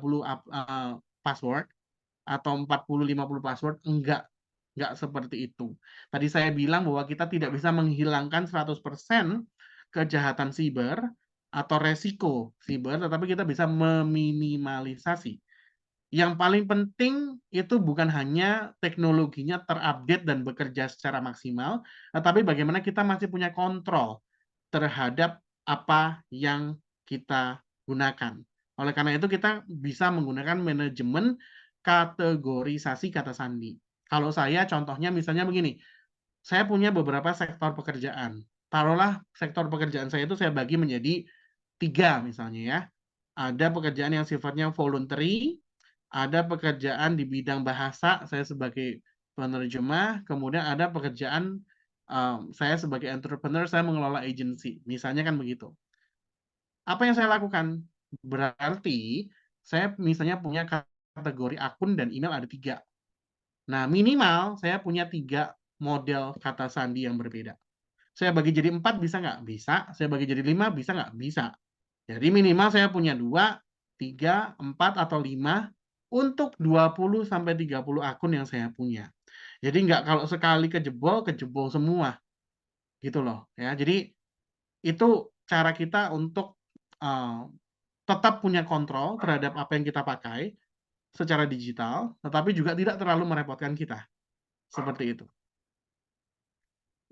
password atau 40-50 password? Enggak seperti itu. Tadi saya bilang bahwa kita tidak bisa menghilangkan 100% kejahatan siber atau resiko siber, tetapi kita bisa meminimalisasi. Yang paling penting itu bukan hanya teknologinya terupdate dan bekerja secara maksimal, tetapi bagaimana kita masih punya kontrol terhadap apa yang kita gunakan. Oleh karena itu kita bisa menggunakan manajemen kategorisasi kata sandi. Kalau saya contohnya misalnya begini, saya punya beberapa sektor pekerjaan. Taruhlah sektor pekerjaan saya itu saya bagi menjadi 3 misalnya ya. Ada pekerjaan yang sifatnya voluntary, ada pekerjaan di bidang bahasa, saya sebagai penerjemah, kemudian ada pekerjaan saya sebagai entrepreneur, saya mengelola agency, misalnya kan begitu. Apa yang saya lakukan? Berarti saya misalnya punya kategori akun dan email ada 3. Nah, minimal saya punya 3 model kata sandi yang berbeda. Saya bagi jadi 4 bisa nggak? Bisa. Saya bagi jadi 5 bisa nggak? Bisa. Jadi minimal saya punya 2, 3, 4, atau 5 untuk 20 sampai 30 akun yang saya punya. Jadi nggak kalau sekali kejebol semua. Gitu loh ya. Jadi itu cara kita untuk tetap punya kontrol terhadap apa yang kita pakai secara digital, tetapi juga tidak terlalu merepotkan kita. Seperti itu.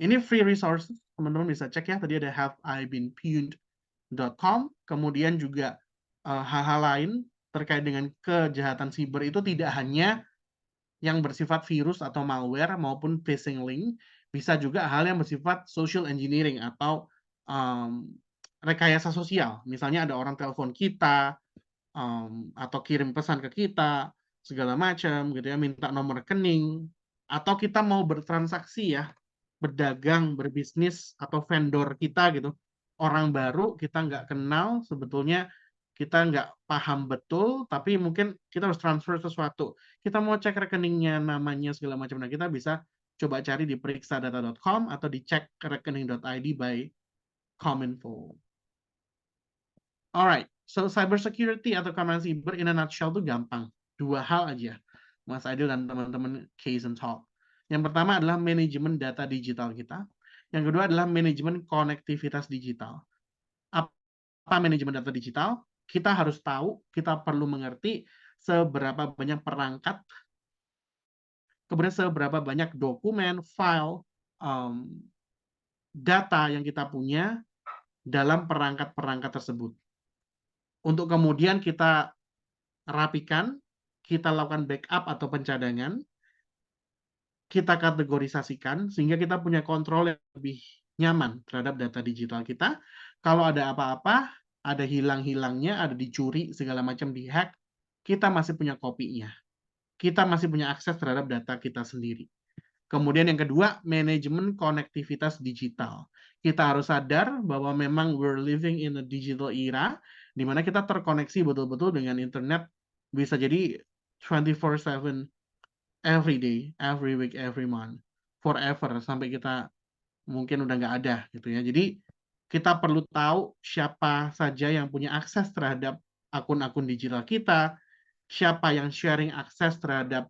Ini free resources, teman-teman bisa cek ya. Tadi ada haveibeenpwned.com, kemudian juga hal-hal lain terkait dengan kejahatan siber itu tidak hanya yang bersifat virus atau malware maupun phishing link, bisa juga hal yang bersifat social engineering atau rekayasa sosial. Misalnya ada orang telepon kita atau kirim pesan ke kita segala macam gitu ya, minta nomor rekening, atau kita mau bertransaksi ya berdagang, berbisnis, atau vendor kita gitu. Orang baru, kita nggak kenal, sebetulnya kita nggak paham betul, tapi mungkin kita harus transfer sesuatu. Kita mau cek rekeningnya, namanya, segala macam. Nah, kita bisa coba cari di periksadata.com atau dicek rekening.id by Kominfo. Alright, so cybersecurity atau keamanan siber in a nutshell itu gampang. 2 hal aja, Mas Adil dan teman-teman Kaizen Talk. Yang pertama adalah manajemen data digital kita. Yang kedua adalah manajemen konektivitas digital. Apa manajemen data digital? Kita harus tahu, kita perlu mengerti seberapa banyak perangkat, kemudian seberapa banyak dokumen, file, data yang kita punya dalam perangkat-perangkat tersebut. Untuk kemudian kita rapikan, kita lakukan backup atau pencadangan, kita kategorisasikan, sehingga kita punya kontrol yang lebih nyaman terhadap data digital kita. Kalau ada apa-apa, ada hilang-hilangnya, ada dicuri, segala macam dihack, kita masih punya kopinya. Kita masih punya akses terhadap data kita sendiri. Kemudian yang kedua, manajemen konektivitas digital. Kita harus sadar bahwa memang we're living in a digital era, di mana kita terkoneksi betul-betul dengan internet, bisa jadi 24/7, every day, every week, every month, forever, sampai kita mungkin udah nggak ada gitu ya. Jadi kita perlu tahu siapa saja yang punya akses terhadap akun-akun digital kita, siapa yang sharing akses terhadap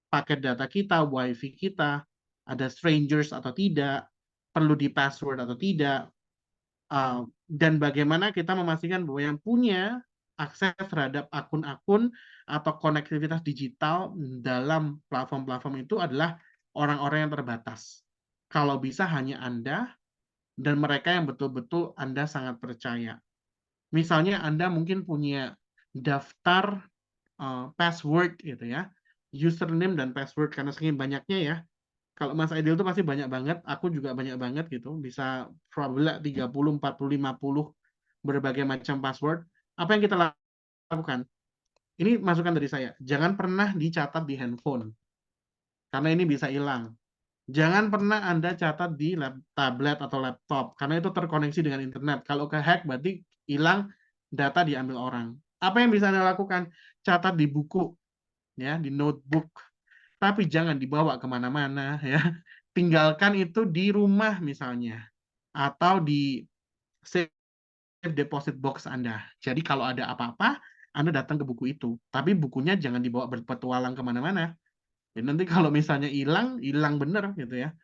paket data kita, wifi kita, ada strangers atau tidak, perlu di password atau tidak, dan bagaimana kita memastikan bahwa yang punya akses terhadap akun-akun atau konektivitas digital dalam platform-platform itu adalah orang-orang yang terbatas. Kalau bisa hanya Anda dan mereka yang betul-betul Anda sangat percaya. Misalnya Anda mungkin punya daftar password gitu ya, username dan password, karena saking banyaknya ya. Kalau Mas Aidil itu pasti banyak banget, aku juga banyak banget gitu, bisa probably 30, 40, 50 berbagai macam password. Apa yang kita lakukan? Ini masukan dari saya, jangan pernah dicatat di handphone, karena ini bisa hilang. Jangan pernah Anda catat di tablet atau laptop, karena itu terkoneksi dengan internet. Kalau kehack berarti hilang, data diambil orang. Apa yang bisa Anda lakukan? Catat di buku, ya, di notebook. Tapi jangan dibawa kemana-mana, ya. Tinggalkan itu di rumah misalnya, atau di safe deposit box Anda. Jadi kalau ada apa-apa, Anda datang ke buku itu. Tapi bukunya jangan dibawa berpetualang kemana-mana. Jadi nanti kalau misalnya hilang, hilang bener gitu ya.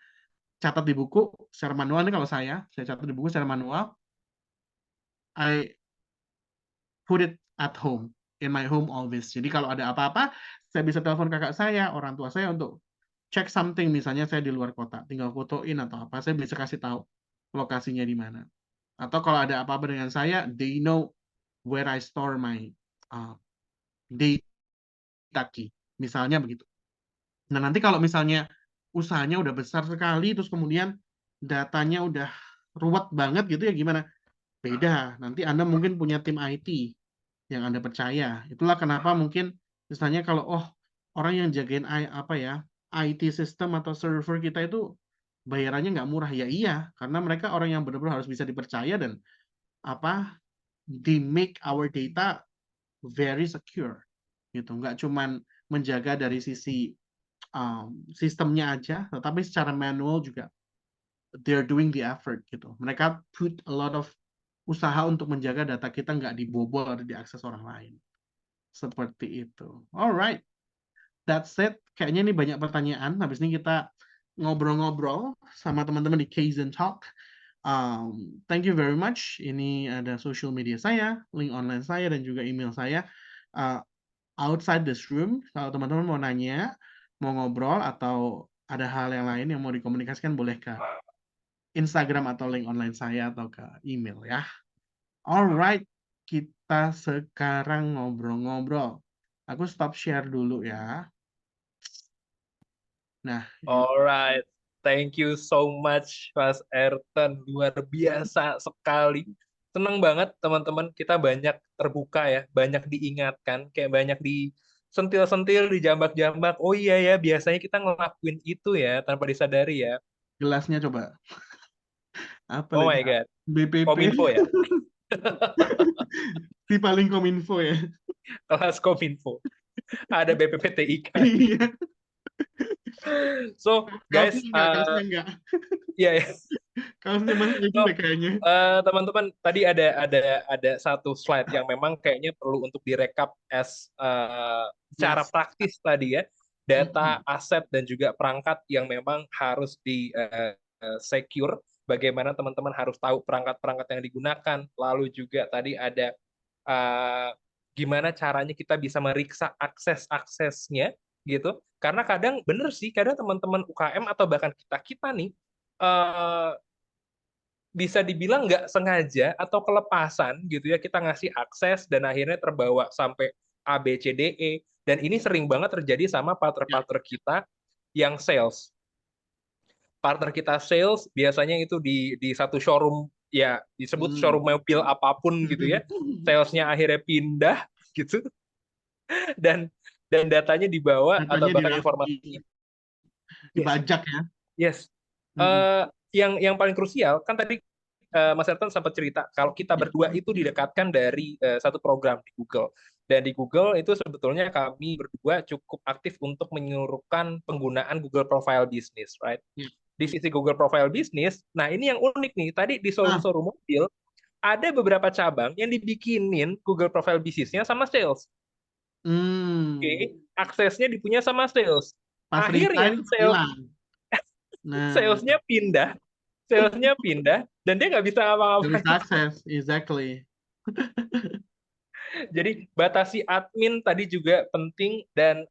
Catat di buku secara manual. Nih kalau saya catat di buku secara manual. I put it at home, in my home always. Jadi kalau ada apa-apa, saya bisa telepon kakak saya, orang tua saya untuk check something. Misalnya saya di luar kota, tinggal fotoin atau apa, saya bisa kasih tahu lokasinya di mana. Atau kalau ada apa-apa dengan saya, they know where I store my data key. Misalnya begitu. Nah, nanti kalau misalnya usahanya udah besar sekali, terus kemudian datanya udah ruwet banget gitu ya gimana? Beda. Nanti Anda mungkin punya tim IT yang Anda percaya. Itulah kenapa mungkin misalnya kalau orang yang jagain IT system atau server kita itu bayarannya nggak murah. Ya iya, karena mereka orang yang benar-benar harus bisa dipercaya dan they make our data very secure gitu. Nggak cuman menjaga dari sisi sistemnya aja, tetapi secara manual juga they're doing the effort gitu. Mereka put a lot of usaha untuk menjaga data kita nggak dibobol atau diakses orang lain. Seperti itu. Alright, that's it. Kayaknya ini banyak pertanyaan. Habis ini kita ngobrol-ngobrol sama teman-teman di Kaizen Talk. Thank you very much. Ini ada social media saya, link online saya, dan juga email saya. Outside this room, kalau teman-teman mau nanya, mau ngobrol, atau ada hal yang lain yang mau dikomunikasikan, boleh ke Instagram atau link online saya atau ke email ya. Alright, kita sekarang ngobrol-ngobrol. Aku stop share dulu ya. Nah, Alright, thank you so much Mas Ayrton, luar biasa sekali. Senang banget teman-teman, kita banyak terbuka ya, banyak diingatkan, kayak banyak disentil-sentil, dijambak-jambak. Oh iya ya, biasanya kita ngelakuin itu ya tanpa disadari ya. Gelasnya coba. Apa Oh lagi? my God. BPP. Kominfo ya? Si paling kominfo ya. Kelas Kominfo. Ada BPPTIK. Iya. So, guys, Kaosnya enggak. ya, ya. Kaosnya masih itu So, deh kayaknya. teman-teman, tadi ada satu slide yang memang kayaknya perlu untuk direkap secara Yes. praktis tadi ya, data, Mm-mm. aset dan juga perangkat yang memang harus di secure. Bagaimana teman-teman harus tahu perangkat-perangkat yang digunakan, lalu juga tadi ada eh, gimana caranya kita bisa meriksa akses-aksesnya gitu. Karena kadang bener sih, kadang teman-teman UKM atau bahkan kita nih eh, bisa dibilang nggak sengaja atau kelepasan gitu ya kita ngasih akses dan akhirnya terbawa sampai A, B, C, D, E. Dan ini sering banget terjadi sama Ya. partner-partner kita yang sales. Partner kita sales biasanya itu di satu showroom, ya disebut Hmm. showroom mobil apapun gitu ya. Salesnya akhirnya pindah gitu dan datanya dibawa atau Katanya bahkan informasinya. Yes, dibajak ya. yes. Mm-mm. Yang paling krusial kan tadi Mas Ertan sempat cerita kalau kita Ya. berdua itu didekatkan dari satu program di Google. Dan di Google itu sebetulnya kami berdua cukup aktif untuk menyuruhkan penggunaan Google Profile Business, right? Ya. Di sisi Google Profile Business, nah ini yang unik nih. Tadi di Ah. showroom mobil ada beberapa cabang yang dibikinin Google Profile Business-nya sama sales. Oke, aksesnya dipunya sama sales. Pas Akhirnya resign hilang. Nah, salesnya pindah dan dia nggak bisa nggak apa-apa. bisa akses, exactly. Jadi batasi admin tadi juga penting dan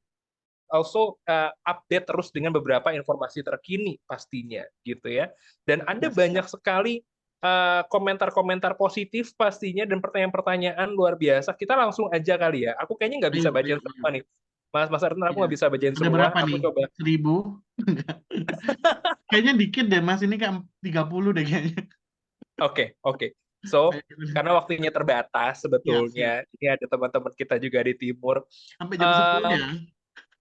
also update terus dengan beberapa informasi terkini pastinya gitu ya. Dan ada Yes. banyak sekali komentar-komentar positif pastinya dan pertanyaan-pertanyaan luar biasa. Kita langsung aja kali ya. Aku kayaknya nggak bisa Ayo, bacain ayo, semua ayo. nih. Mas Arten, aku Iya. nggak bisa bacain Ada semua. berapa Aku nih? coba. 1000? Kayaknya dikit deh, Mas. Ini kan 30 deh kayaknya. Oke. So, karena waktunya terbatas Ya, sebetulnya. siap. Ini ada teman-teman kita juga di timur. Sampai jam 10 ya.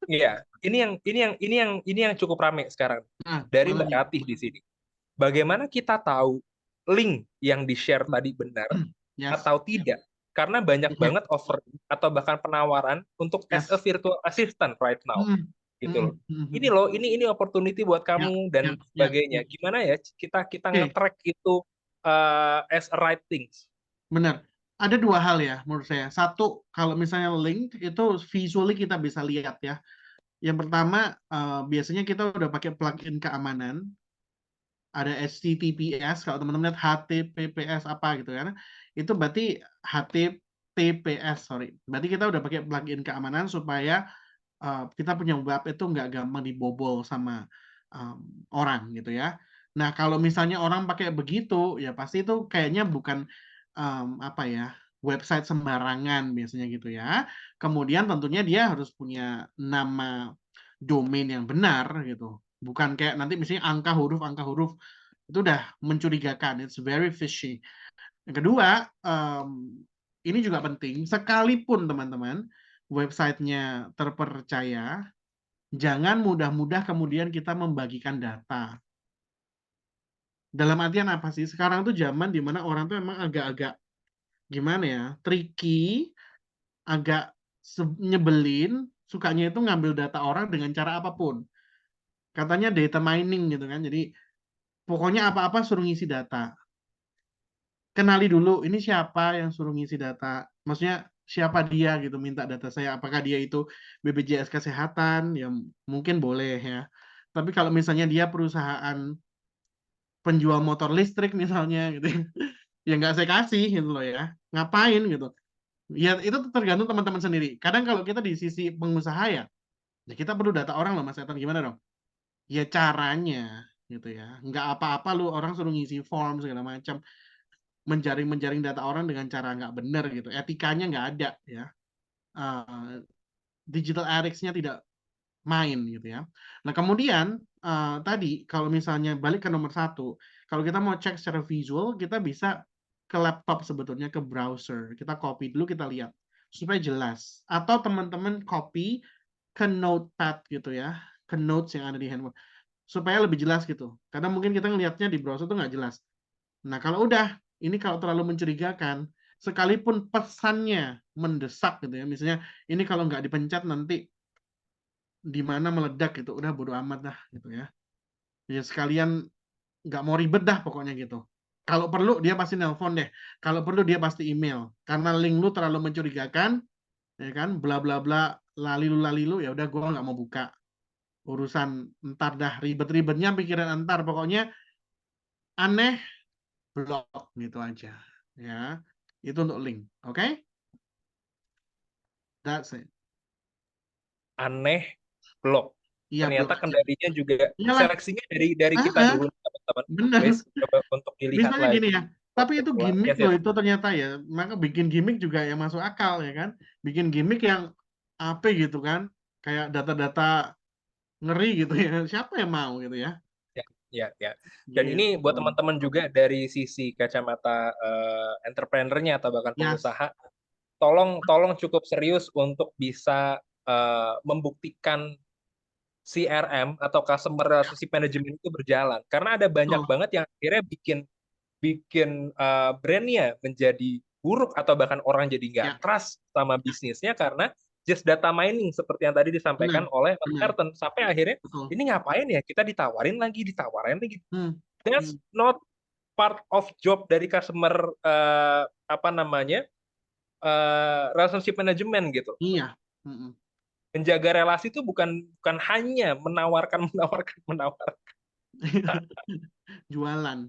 Iya, ini yang cukup ramai sekarang Nah, dari mana Mbak nih? Ratih di sini. Bagaimana kita tahu link yang di-share tadi benar Yes. atau tidak? Karena banyak Yes. banget offer atau bahkan penawaran untuk as a Yes. virtual assistant right now. Hmm. Gitu loh. Hmm. Ini loh, ini opportunity buat Ya, kamu dan ya. sebagainya. Gimana ya kita Oke. nge-track itu as a right things? Benar. Ada dua hal ya menurut saya. Satu, kalau misalnya link itu visually kita bisa lihat ya. Yang pertama, biasanya kita udah pakai plugin keamanan. Ada HTTPS, kalau teman-teman lihat HTTPS apa gitu kan. Itu berarti HTTPS, sorry. Berarti kita udah pakai plugin keamanan supaya kita punya web itu nggak gampang dibobol sama orang gitu ya. Nah, kalau misalnya orang pakai begitu, ya pasti itu kayaknya bukan apa ya, website sembarangan biasanya gitu ya. Kemudian tentunya dia harus punya nama domain yang benar gitu. Bukan kayak nanti misalnya angka huruf itu udah mencurigakan. It's very fishy. Yang kedua, ini juga penting. Sekalipun teman-teman websitenya terpercaya, jangan mudah-mudah kemudian kita membagikan data. Dalam artian apa sih? Sekarang tuh zaman dimana orang tuh emang agak-agak gimana ya, tricky, agak nyebelin, sukanya itu ngambil data orang dengan cara apapun. Katanya data mining gitu kan. Jadi pokoknya apa-apa suruh ngisi data. Kenali dulu ini siapa yang suruh ngisi data. Maksudnya siapa dia gitu minta data saya. Apakah dia itu BPJS Kesehatan? Ya mungkin boleh ya. Tapi kalau misalnya dia perusahaan penjual motor listrik misalnya gitu, ya nggak saya kasih gitu loh ya. Ngapain gitu. Ya itu tergantung teman-teman sendiri. Kadang kalau kita di sisi pengusaha ya kita perlu data orang loh Mas Etan. Gimana dong? Ya caranya gitu ya. Nggak apa-apa lu orang suruh ngisi form segala macam. Menjaring data orang dengan cara nggak benar gitu. Etikanya nggak ada ya. Digital ethics-nya tidak main gitu ya. Nah kemudian tadi kalau misalnya balik ke nomor satu, kalau kita mau cek secara visual, kita bisa ke laptop sebetulnya, ke browser. Kita copy dulu, kita lihat supaya jelas. Atau teman-teman copy ke notepad gitu ya, ke notes yang ada di handphone. supaya lebih jelas gitu. Karena mungkin kita ngelihatnya di browser tuh nggak jelas. Nah, kalau udah, ini kalau terlalu mencurigakan, sekalipun pesannya mendesak gitu ya, misalnya ini kalau nggak dipencet nanti di mana meledak gitu, udah bodo amat dah gitu ya. Ya sekalian nggak mau ribet dah pokoknya gitu. Kalau perlu dia pasti nelpon deh. Kalau perlu dia pasti email. Karena link lu terlalu mencurigakan, ya kan, bla bla bla, lalilu, ya udah gua nggak mau buka. Urusan ntar dah, ribet-ribetnya pikiran ntar. Pokoknya aneh, blok gitu aja. Ya, itu untuk link. Oke? That's it. Aneh, blok. Iya, blok Ternyata aja. kendalinya juga Iyalah, seleksinya dari kita dulu, teman-teman. bener. Please coba untuk dilihat Misalnya gini lagi. ya, tapi itu Ulang. gimmick Yes, loh yes. itu ternyata ya. Maka bikin gimmick juga yang masuk akal ya kan. Bikin gimmick yang apa gitu kan. Kayak data-data ngeri gitu ya. Siapa yang mau gitu ya. Ya, ya, ya. Dan ini buat Gitu. teman-teman juga dari sisi kacamata entrepreneurnya atau bahkan Yes. pengusaha, tolong cukup serius untuk bisa membuktikan CRM atau Customer Relationship Management itu berjalan. Karena ada banyak Betul. banget yang akhirnya bikin brandnya menjadi buruk atau bahkan orang jadi nggak Ya, trust sama bisnisnya karena just data mining seperti yang tadi disampaikan benar. oleh Mas Benar. Merton. Sampai akhirnya Betul. ini ngapain ya, kita ditawarin lagi. Hmm. That's not part of job dari customer relationship management gitu. Iya. Mm-mm. Menjaga relasi itu bukan hanya menawarkan. Jualan.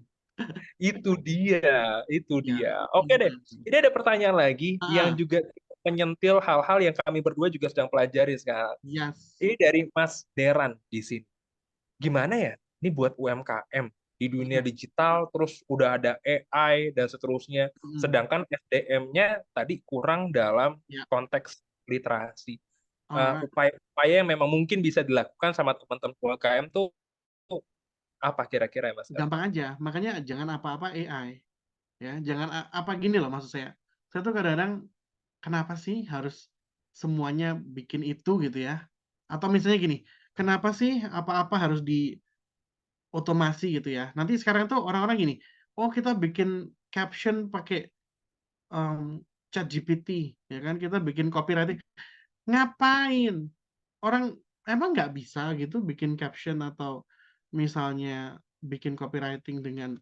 Itu dia. Ya. Oke deh. Ini ada pertanyaan lagi yang Ah, juga menyentil hal-hal yang kami berdua juga sedang pelajari sekarang. yes. Ini dari Mas Deran di sini. Gimana ya? Ini buat UMKM di dunia digital, terus udah ada AI dan seterusnya. Sedangkan SDM-nya tadi kurang dalam Ya. konteks literasi. Alright. Upaya yang memang mungkin bisa dilakukan sama teman-teman UMKM tuh apa kira-kira ya Mas? Gampang aja. Makanya jangan apa-apa AI. Ya, jangan apa gini loh maksud saya. Saya tuh kadang-kadang kenapa sih harus semuanya bikin itu gitu ya? Atau misalnya gini, kenapa sih apa-apa harus di otomasi gitu ya? Nanti sekarang tuh orang-orang gini, oh kita bikin caption pakai ChatGPT, ya kan? Kita bikin copywriting. Ngapain? Orang emang nggak bisa gitu bikin caption atau misalnya bikin copywriting dengan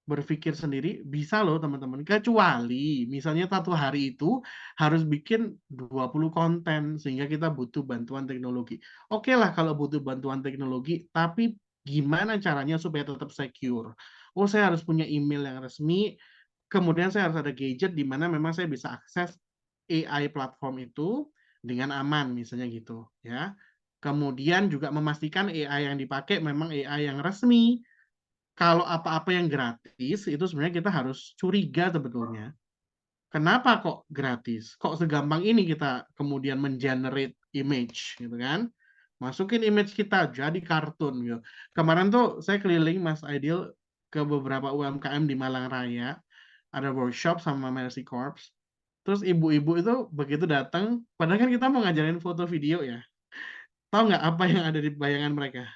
berpikir sendiri? Bisa loh teman-teman. Kecuali misalnya satu hari itu harus bikin 20 konten sehingga kita butuh bantuan teknologi. Oke lah kalau butuh bantuan teknologi, tapi gimana caranya supaya tetap secure? Oh, saya harus punya email yang resmi, kemudian saya harus ada gadget di mana memang saya bisa akses AI platform itu dengan aman misalnya gitu ya. Kemudian juga memastikan AI yang dipakai memang AI yang resmi. Kalau apa-apa yang gratis itu sebenarnya kita harus curiga sebetulnya. Kenapa kok gratis? Kok segampang ini kita kemudian mengenerate image gitu kan? Masukin image kita jadi kartun gitu. Kemarin tuh saya keliling Mas Aidil ke beberapa UMKM di Malang Raya, ada workshop sama Mercy Corps. Terus ibu-ibu itu begitu datang, padahal kan kita mau ngajarin foto video ya. Tahu nggak apa yang ada di bayangan mereka?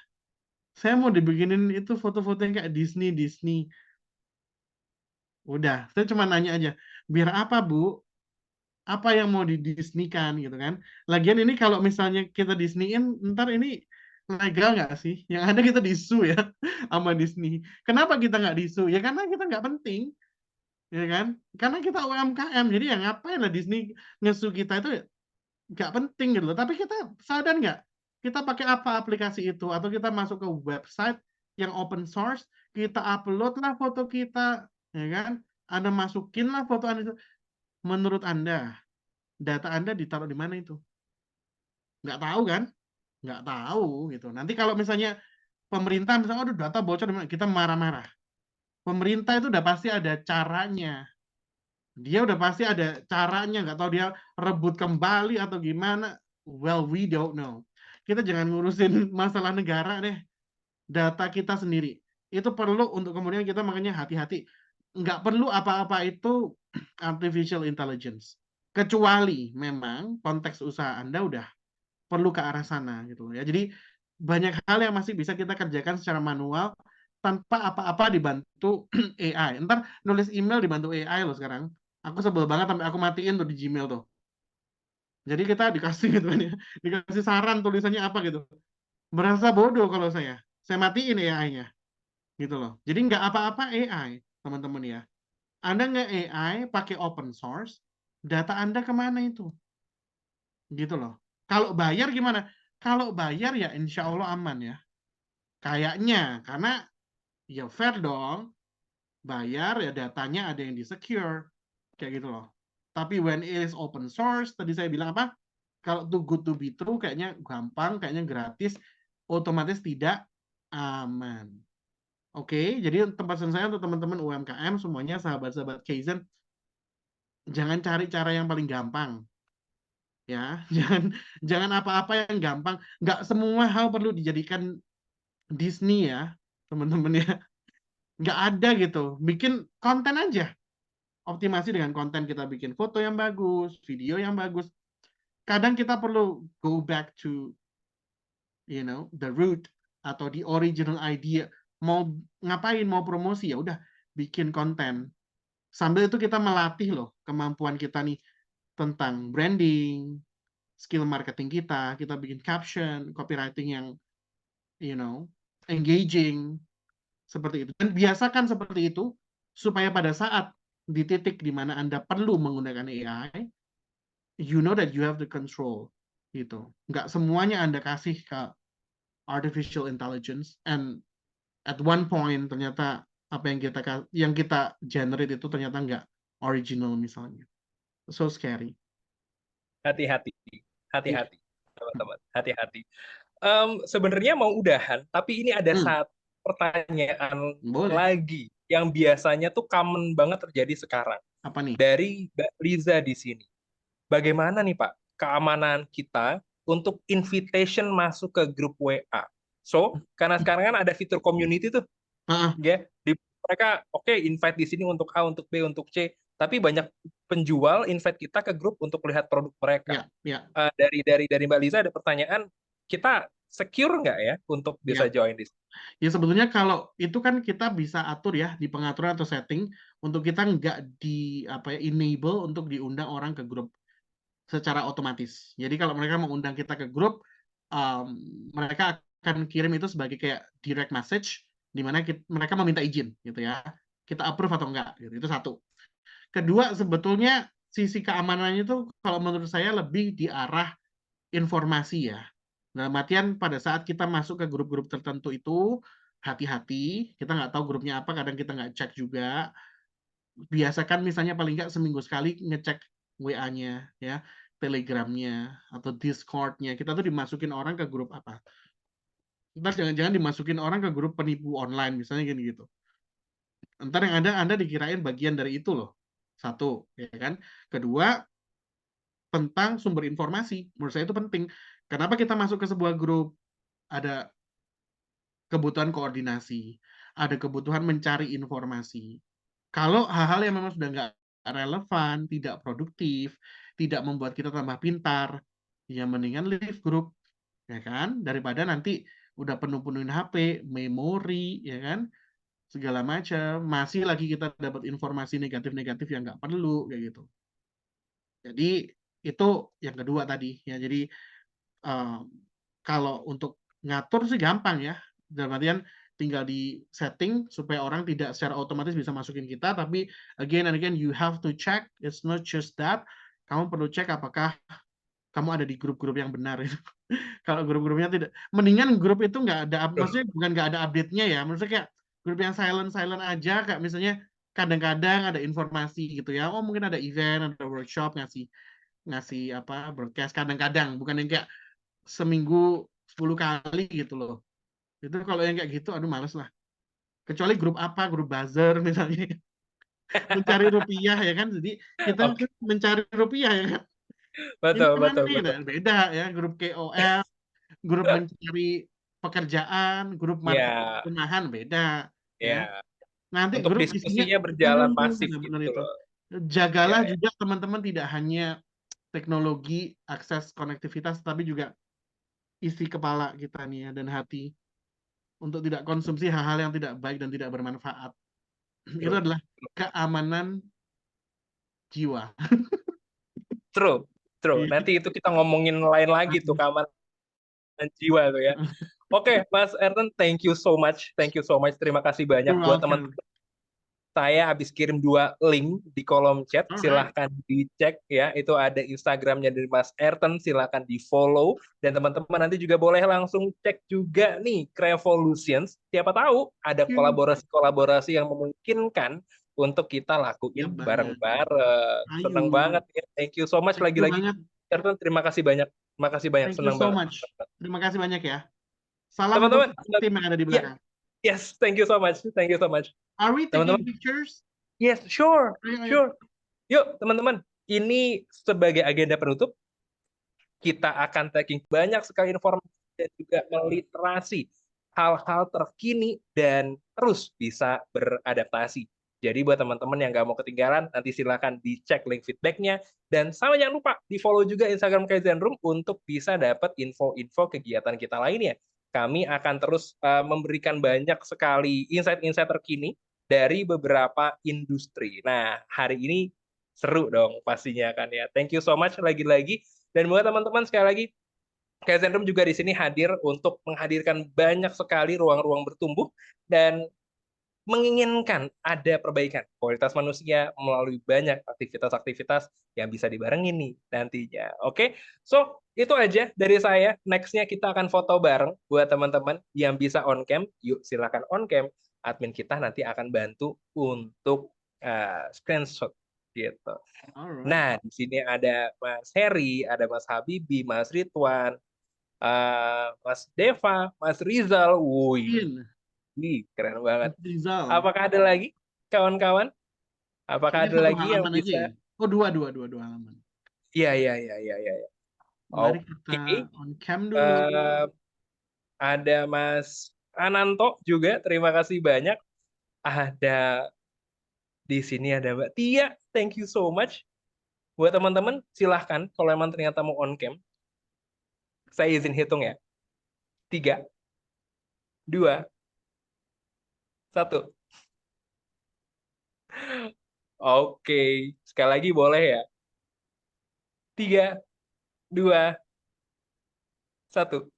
Saya mau dibikinin itu foto-foto yang kayak Disney. Udah, saya cuma nanya aja, biar apa Bu? Apa yang mau di-Disney-kan gitu kan? Lagian ini kalau misalnya kita Disney-in, ntar ini legal nggak sih? Yang ada kita disu ya sama Disney. Kenapa kita nggak disu? Ya karena kita nggak penting, ya kan? Karena kita UMKM, jadi ya ngapain lah Disney ngesu kita itu nggak penting gitu loh. Tapi kita sadar nggak? Kita pakai apa aplikasi itu? Atau kita masuk ke website yang open source, kita upload lah foto kita, ya kan? Anda masukin lah foto Anda itu. Menurut Anda, data Anda ditaruh di mana itu? Nggak tahu kan? Nggak tahu gitu. Nanti kalau misalnya pemerintah misalnya, aduh data bocor, kita marah-marah. Pemerintah itu udah pasti ada caranya. Dia udah pasti ada caranya. Nggak tahu dia rebut kembali atau gimana. Well, we don't know. Kita jangan ngurusin masalah negara deh. Data kita sendiri. Itu perlu untuk kemudian kita makanya hati-hati. Nggak perlu apa-apa itu artificial intelligence. Kecuali memang konteks usaha Anda udah perlu ke arah sana gitu ya. Jadi banyak hal yang masih bisa kita kerjakan secara manual tanpa apa-apa dibantu AI. Ntar nulis email dibantu AI loh sekarang. Aku sebel banget sampai aku matiin tuh di Gmail tuh. Jadi kita dikasih gitu kan ya, dikasih saran tulisannya apa gitu. Merasa bodoh kalau saya matiin AI-nya gitu loh. Jadi nggak apa-apa AI, teman-teman ya. Anda nggak AI pakai open source, data Anda kemana itu? Gitu loh. Kalau bayar gimana? Kalau bayar ya insya Allah aman ya. Kayaknya, karena ya fair dong. Bayar ya datanya ada yang di-secure. Kayak gitu loh. Tapi when it is open source, tadi saya bilang apa? Kalau too good to be true, kayaknya gampang, kayaknya gratis, otomatis tidak aman. Oke, jadi tempat saya untuk teman-teman UMKM semuanya, sahabat-sahabat Kaizen, jangan cari cara yang paling gampang. Ya, jangan apa-apa yang gampang. Nggak semua hal perlu dijadikan Disney ya, teman-teman ya. Nggak ada gitu. Bikin konten aja. Optimasi dengan konten, kita bikin foto yang bagus, video yang bagus. Kadang kita perlu go back to the root atau the original idea. Mau ngapain, mau promosi, ya udah bikin konten. Sambil itu kita melatih loh kemampuan kita nih tentang branding, skill marketing kita bikin caption, copywriting yang engaging seperti itu. Dan biasakan seperti itu supaya pada saat di titik di mana Anda perlu menggunakan AI, you know that you have the control gitu. Nggak semuanya Anda kasih ke artificial intelligence, and at one point ternyata apa yang kita generate itu ternyata nggak original misalnya. So scary. Hati-hati, Iya. hati-hati, teman-teman, hati-hati. Sebenarnya mau udahan, tapi ini ada satu pertanyaan Boleh. lagi yang biasanya tuh common banget terjadi sekarang. Apa nih? Dari Mbak Liza di sini. Bagaimana nih Pak keamanan kita untuk invitation masuk ke grup WA? So, karena sekarang kan ada fitur community tuh, ya, mereka oke, invite di sini untuk A, untuk B, untuk C, tapi banyak penjual invite kita ke grup untuk lihat produk mereka. Ya. Dari Mbak Liza ada pertanyaan, kita secure nggak ya untuk bisa join di sini? Ya sebetulnya kalau itu kan kita bisa atur ya di pengaturan atau setting untuk kita nggak enable untuk diundang orang ke grup secara otomatis. Jadi kalau mereka mau undang kita ke grup, mereka akan kirim itu sebagai kayak direct message, di mana mereka meminta izin gitu ya. Kita approve atau enggak gitu. Itu satu. Kedua, sebetulnya sisi keamanannya itu kalau menurut saya lebih di arah informasi ya. Dalam artian pada saat kita masuk ke grup-grup tertentu itu, hati-hati, kita nggak tahu grupnya apa, kadang kita nggak cek juga. Biasakan misalnya paling nggak seminggu sekali ngecek WA-nya, ya, Telegram-nya, atau Discord-nya. Kita tuh dimasukin orang ke grup apa. Ntar jangan-jangan dimasukin orang ke grup penipu online, misalnya gini gitu. Ntar yang ada Anda dikirain bagian dari itu loh. Satu, ya kan? Kedua, tentang sumber informasi. Menurut saya itu penting. Kenapa kita masuk ke sebuah grup? Ada kebutuhan koordinasi, ada kebutuhan mencari informasi. Kalau hal-hal yang memang sudah nggak relevan, tidak produktif, tidak membuat kita tambah pintar, ya mendingan leave grup, ya kan? Daripada nanti udah penuh-penuhin HP, memori, ya kan? Segala macam, masih lagi kita dapat informasi negatif-negatif yang nggak perlu, kayak gitu. Jadi itu yang kedua tadi, ya. Jadi kalau untuk ngatur sih gampang ya. Dalam artian tinggal di setting supaya orang tidak secara otomatis bisa masukin kita, tapi again and again you have to check, it's not just that. Kamu perlu cek apakah kamu ada di grup-grup yang benar. Kalau grup-grupnya tidak, mendingan grup itu nggak ada, maksudnya bukan nggak ada update-nya ya, maksudnya kayak grup yang silent aja, kayak misalnya kadang-kadang ada informasi gitu ya, oh mungkin ada event, ada workshop, ngasih apa broadcast kadang-kadang, bukan yang kayak seminggu 10 kali gitu loh. Itu kalau yang kayak gitu, aduh males lah. Kecuali grup apa, grup buzzer misalnya. Mencari rupiah ya kan, jadi kita mencari rupiah ya kan. Betul. Beda ya, grup KOL, grup mencari pekerjaan, grup marketing rumahan, beda. Ya. Nanti untuk grup diskusinya berjalan masif benar gitu. Itu. Jagalah juga teman-teman tidak hanya teknologi, akses konektivitas, tapi juga isi kepala kita nih ya dan hati untuk tidak konsumsi hal-hal yang tidak baik dan tidak bermanfaat. Itu True. adalah keamanan jiwa. True. Iya. Nanti itu kita ngomongin lain lagi tuh keamanan jiwa tuh ya. Oke, Mas Erten, thank you so much. Terima kasih banyak You're buat welcome. teman-teman. Saya habis kirim 2 link di kolom chat. Alright. Silahkan dicek ya. Itu ada Instagramnya dari Mas Erten. Silahkan di-follow. Dan teman-teman nanti juga boleh langsung cek juga nih Revolutions. Siapa tahu ada Thank you. kolaborasi-kolaborasi yang memungkinkan untuk kita lakuin Siap banget. bareng-bareng. Senang Ayo. banget ya. Thank you so much Thank you lagi-lagi. banget. Erten, terima kasih banyak. Thank you Senang so banget. much. Terima kasih banyak ya. Salam Teman-teman. untuk tim yang ada di Ya. belakang. Yes, thank you so much. Are we taking Teman-teman. pictures? Yes, sure. Ayo. Yuk, teman-teman. Ini sebagai agenda penutup, kita akan taking banyak sekali informasi dan juga meliterasi hal-hal terkini dan terus bisa beradaptasi. Jadi buat teman-teman yang nggak mau ketinggalan, nanti silakan dicek link feedbacknya. Dan sama jangan lupa, di-follow juga Instagram Kaizen Room untuk bisa dapat info-info kegiatan kita lainnya. Kami akan terus memberikan banyak sekali insight-insight terkini dari beberapa industri. Nah, hari ini seru dong pastinya kan ya. Thank you so much lagi-lagi. Dan buat teman-teman sekali lagi, Kaizen Room juga di sini hadir untuk menghadirkan banyak sekali ruang-ruang bertumbuh dan menginginkan ada perbaikan kualitas manusia melalui banyak aktivitas-aktivitas yang bisa dibarengin nih nantinya. Oke, so itu aja dari saya. Next-nya kita akan foto bareng buat teman-teman yang bisa on cam. Yuk silakan on cam. Admin kita nanti akan bantu untuk screenshot gitu. Alright. Nah, di sini ada Mas Heri, ada Mas Habibi, Mas Ridwan, Mas Deva, Mas Rizal. Wih, keren banget. Rizal. Apakah ada lagi kawan-kawan? Apakah Ini ada satu lagi yang halaman aja bisa? ya? Oh, dua halaman. Iya. Mari Oke. kita on cam dulu. Ada Mas Ananto juga, terima kasih banyak. Ada di sini ada Mbak Tia, thank you so much. Buat teman-teman, silahkan kalau emang ternyata mau on cam. Saya izin hitung ya. 3, 2, 1. Oke, sekali lagi boleh ya. 3, 2, 1.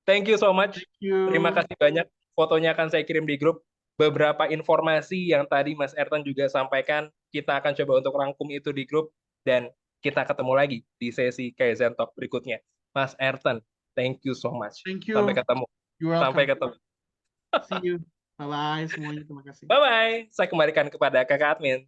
Thank you so much. Thank you. Terima kasih banyak. Fotonya akan saya kirim di grup. Beberapa informasi yang tadi Mas Erten juga sampaikan, kita akan coba untuk rangkum itu di grup, dan kita ketemu lagi di sesi Kaizen Talk berikutnya. Mas Erten, thank you so much. Thank you. Sampai ketemu. You're welcome. Sampai ketemu. See you. Bye-bye semuanya. Terima kasih. Bye-bye. Saya kembalikan kepada Kakak Admin.